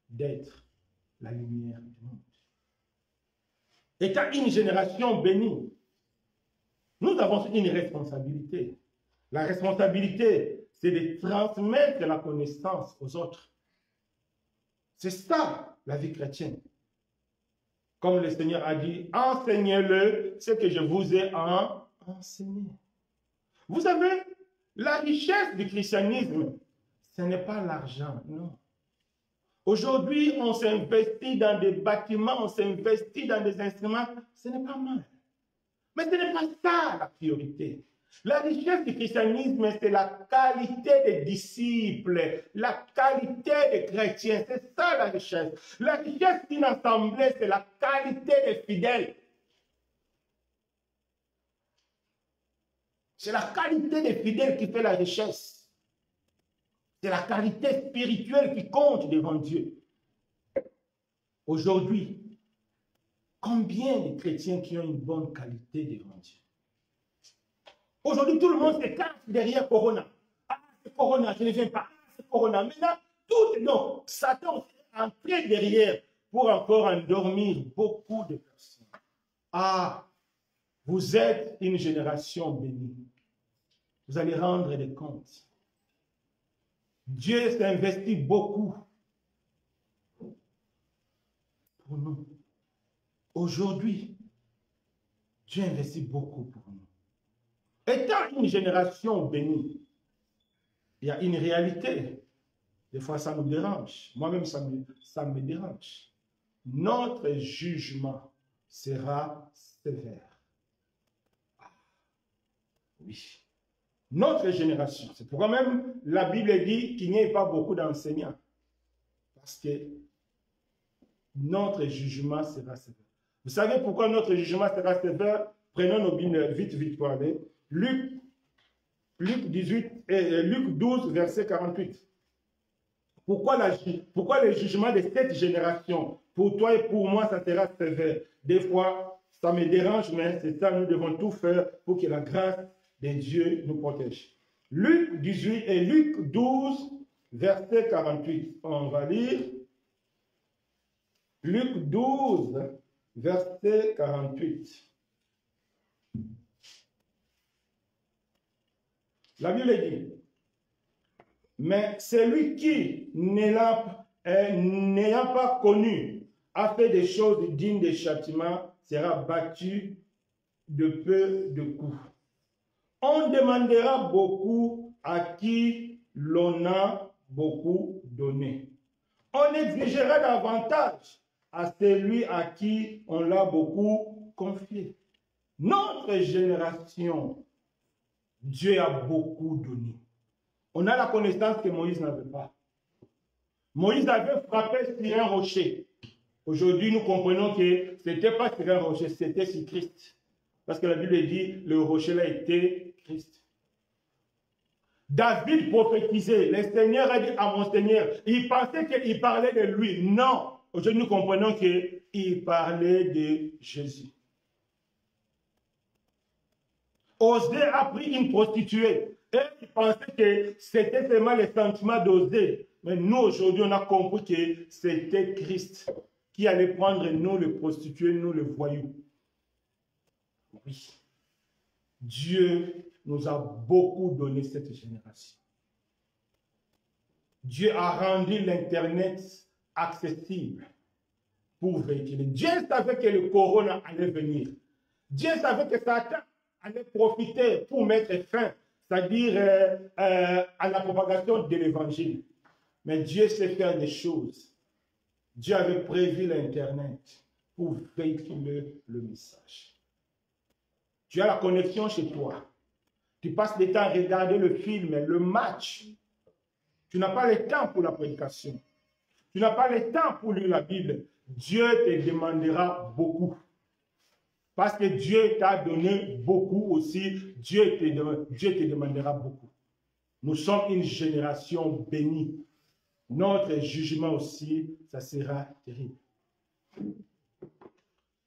A: d'être la lumière du monde. Étant une génération bénie, nous avons une responsabilité. La responsabilité, c'est de transmettre la connaissance aux autres. C'est ça, la vie chrétienne. Comme le Seigneur a dit, enseignez-le ce que je vous ai enseigné. Vous savez, la richesse du christianisme, ce n'est pas l'argent, non. Aujourd'hui, on s'investit dans des bâtiments, on s'investit dans des instruments, ce n'est pas mal. Mais ce n'est pas ça la priorité. La richesse du christianisme, c'est la qualité des disciples, la qualité des chrétiens, c'est ça la richesse. La richesse d'une assemblée, c'est la qualité des fidèles. C'est la qualité des fidèles qui fait la richesse. C'est la qualité spirituelle qui compte devant Dieu. Aujourd'hui, combien de chrétiens qui ont une bonne qualité devant Dieu? Aujourd'hui, tout le monde se cache derrière Corona. Ah, c'est Corona, je ne viens pas. Ah, c'est Corona. Maintenant, tout, non, Satan est entré derrière pour encore endormir beaucoup de personnes. Ah, vous êtes une génération bénie. Vous allez rendre des comptes. Dieu s'investit beaucoup pour nous. Aujourd'hui, Dieu investit beaucoup pour nous. Étant une génération bénie, il y a une réalité. Des fois, ça nous dérange. Moi-même, ça me dérange. Notre jugement sera sévère. Oui. Notre génération. C'est pourquoi même la Bible dit qu'il n'y ait pas beaucoup d'enseignants. Parce que notre jugement sera sévère. Vous savez pourquoi notre jugement sera sévère? Prenons nos Bibles vite pour aller. Luc 12, verset 48. Pourquoi le jugement de cette génération, pour toi et pour moi, ça sera sévère? Des fois, ça me dérange, mais c'est ça, nous devons tout faire pour que la grâce de Dieu nous protège. Luc 12, verset 48. On va lire. Luc 12, verset 48. La Bible dit, mais celui qui, n'ayant pas connu, a fait des choses dignes de châtiment, sera battu de peu de coups. On demandera beaucoup à qui l'on a beaucoup donné. On exigera davantage à celui à qui on l'a beaucoup confié. Notre génération, Dieu a beaucoup donné. On a la connaissance que Moïse n'avait pas. Moïse avait frappé sur un rocher. Aujourd'hui, nous comprenons que ce n'était pas sur un rocher, c'était sur Christ. Parce que la Bible dit, le rocher là était Christ. David prophétisait, le Seigneur a dit à mon Seigneur, il pensait qu'il parlait de lui. Non, aujourd'hui, nous comprenons qu'il parlait de Jésus. Osée a pris une prostituée. Et il pensait que c'était seulement les sentiments d'Osée. Mais nous, aujourd'hui, on a compris que c'était Christ qui allait prendre nous, les prostituées, nous, les voyous. Oui. Dieu nous a beaucoup donné cette génération. Dieu a rendu l'Internet accessible pour véhiculer. Dieu savait que le corona allait venir. Dieu savait que Satan allait profiter pour mettre fin, c'est-à-dire à la propagation de l'évangile. Mais Dieu sait faire des choses. Dieu avait prévu l'Internet pour véhiculer le message. Tu as la connexion chez toi. Tu passes le temps à regarder le film, le match. Tu n'as pas le temps pour la prédication. Tu n'as pas le temps pour lire la Bible. Dieu te demandera beaucoup. Parce que Dieu t'a donné beaucoup aussi, Dieu te demandera beaucoup. Nous sommes une génération bénie. Notre jugement aussi, ça sera terrible.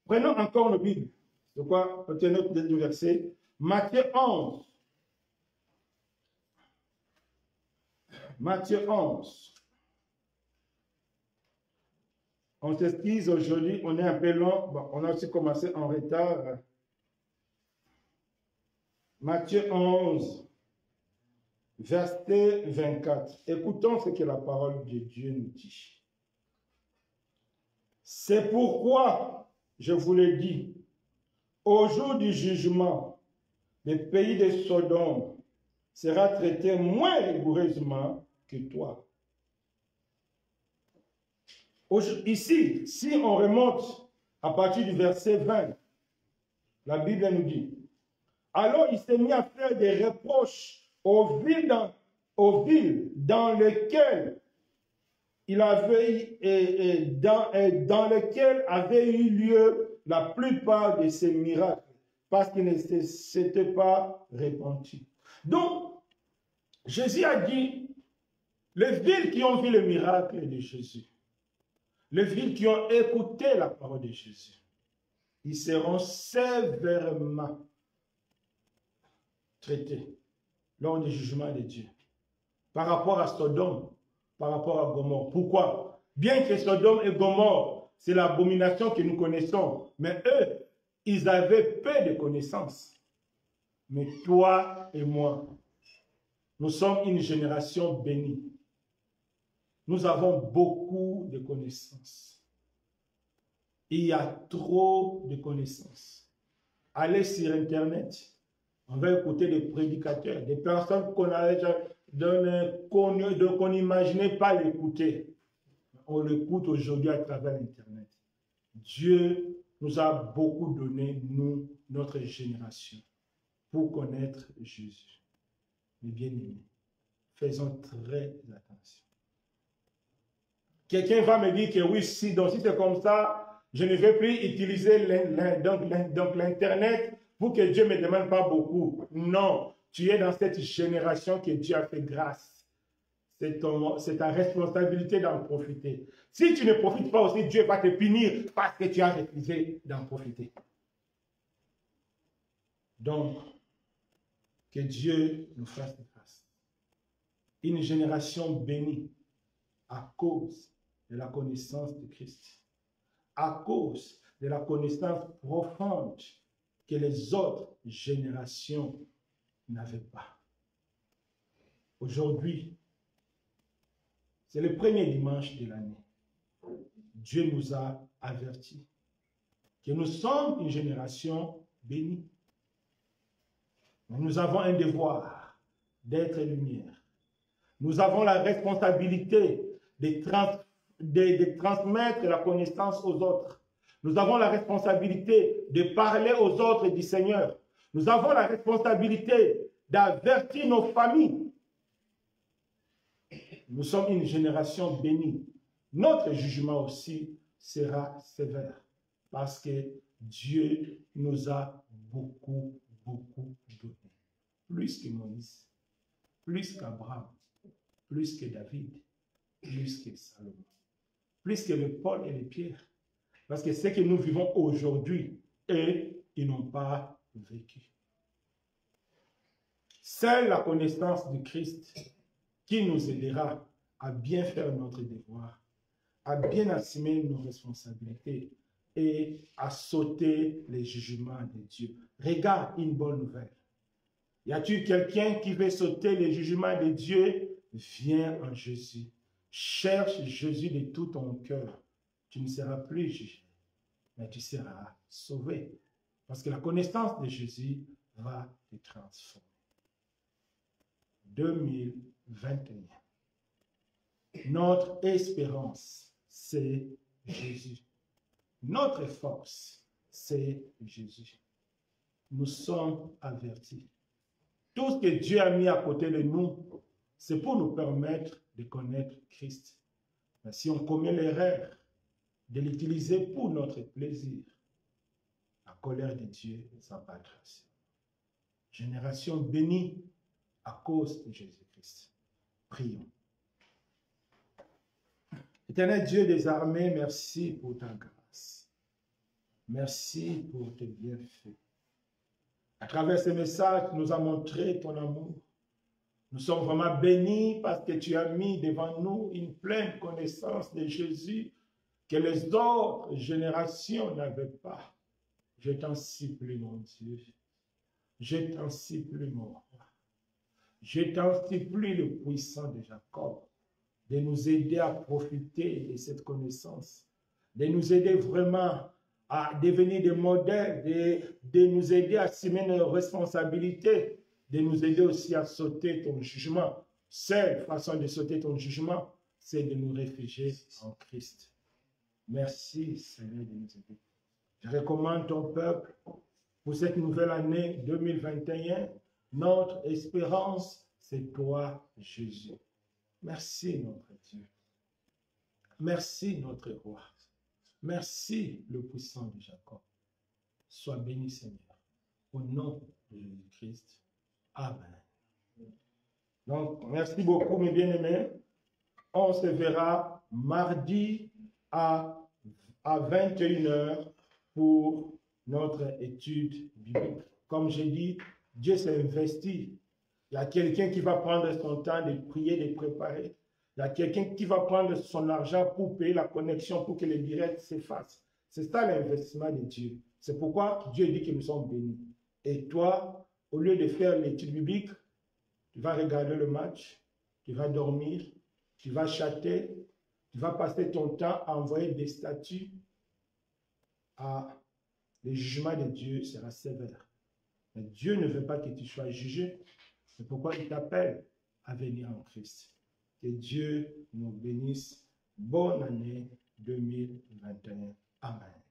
A: Prenons encore nos Bibles. C'est quoi? Peut-être notre dernier verset. Matthieu 11. Matthieu 11. On s'excuse aujourd'hui, on est un peu long. Bon, on a aussi commencé en retard. Matthieu 11, verset 24. Écoutons ce que la parole de Dieu nous dit. C'est pourquoi, je vous le dis, au jour du jugement, le pays de Sodome sera traité moins rigoureusement que toi. Ici, si on remonte à partir du verset 20, la Bible nous dit, alors il s'est mis à faire des reproches aux villes dans lesquelles dans lesquelles avaient eu lieu la plupart de ces miracles, parce qu'ils ne s'étaient pas répandus. Donc, Jésus a dit, les villes qui ont vu le miracle de Jésus, les villes qui ont écouté la parole de Jésus, ils seront sévèrement traités lors du jugement de Dieu. Par rapport à Sodome, par rapport à Gomorrhe. Pourquoi? Bien que Sodome et Gomorrhe, c'est l'abomination que nous connaissons, mais eux, ils avaient peu de connaissances. Mais toi et moi, Nous sommes une génération bénie. Nous avons beaucoup de connaissances. Il y a trop de connaissances. Allez sur Internet. On va écouter des prédicateurs, des personnes qu'on n'imaginait pas l'écouter. On l'écoute aujourd'hui à travers Internet. Dieu nous a beaucoup donné, nous, notre génération, pour connaître Jésus. Mais bien aimés, faisons très attention. Quelqu'un va me dire que oui, si c'est comme ça, je ne vais plus utiliser l'Internet pour que Dieu ne me demande pas beaucoup. Non, tu es dans cette génération que Dieu a fait grâce. C'est ta responsabilité d'en profiter. Si tu ne profites pas aussi, Dieu va te punir parce que tu as refusé d'en profiter. Donc, que Dieu nous fasse grâce. Une génération bénie à cause de la connaissance de Christ, à cause de la connaissance profonde que les autres générations n'avaient pas. Aujourd'hui, c'est le premier dimanche de l'année. Dieu nous a avertis que nous sommes une génération bénie. Mais nous avons un devoir d'être lumière. Nous avons la responsabilité de transmettre la connaissance aux autres. Nous avons la responsabilité de parler aux autres du Seigneur. Nous avons la responsabilité d'avertir nos familles. Nous sommes une génération bénie. Notre jugement aussi sera sévère parce que Dieu nous a beaucoup donné. Plus que Moïse, plus qu'Abraham, plus que David, plus que Salomon, plus que le Paul et les Pierre. Parce que ce que nous vivons aujourd'hui, eux, ils n'ont pas vécu. Seule la connaissance de Christ qui nous aidera à bien faire notre devoir, à bien assumer nos responsabilités et à sauter les jugements de Dieu. Regarde une bonne nouvelle. Y a-t-il quelqu'un qui veut sauter les jugements de Dieu? Viens en Jésus. Cherche Jésus de tout ton cœur. Tu ne seras plus jugé, mais tu seras sauvé. Parce que la connaissance de Jésus va te transformer. 2021. Notre espérance, c'est Jésus. Notre force, c'est Jésus. Nous sommes avertis. Tout ce que Dieu a mis à côté de nous, c'est pour nous permettre de connaître Christ. Mais si on commet l'erreur de l'utiliser pour notre plaisir, la colère de Dieu s'abattra sur nous. Génération bénie à cause de Jésus-Christ. Prions. Éternel Dieu des armées, merci pour ta grâce. Merci pour tes bienfaits. À travers ce message, tu nous as montré ton amour. Nous sommes vraiment bénis parce que tu as mis devant nous une pleine connaissance de Jésus que les autres générations n'avaient pas. Je t'en supplie, mon Dieu. Je t'en supplie, mon roi. Je t'en supplie, le puissant de Jacob, de nous aider à profiter de cette connaissance, de nous aider vraiment à devenir des modèles, de nous aider à assumer nos responsabilités, de nous aider aussi à sauter ton jugement. Seule façon de sauter ton jugement, c'est de nous réfugier en Christ. Merci, Seigneur, de nous aider. Je recommande ton peuple pour cette nouvelle année 2021. Notre espérance, c'est toi, Jésus. Merci, notre Dieu. Merci, notre roi. Merci, le puissant de Jacob. Sois béni, Seigneur. Au nom de Jésus-Christ. Amen. Donc, merci beaucoup, mes bien-aimés. On se verra mardi à 21 h pour notre étude biblique. Comme j'ai dit, Dieu s'est investi. Il y a quelqu'un qui va prendre son temps de prier, de préparer. Il y a quelqu'un qui va prendre son argent pour payer la connexion pour que les directs s'effacent. C'est ça l'investissement de Dieu. C'est pourquoi Dieu dit que nous sommes bénis. Et toi, au lieu de faire l'étude biblique, tu vas regarder le match, tu vas dormir, tu vas chatter, tu vas passer ton temps à envoyer des statuts. Le jugement de Dieu sera sévère. Mais Dieu ne veut pas que tu sois jugé. C'est pourquoi il t'appelle à venir en Christ. Que Dieu nous bénisse. Bonne année 2021. Amen.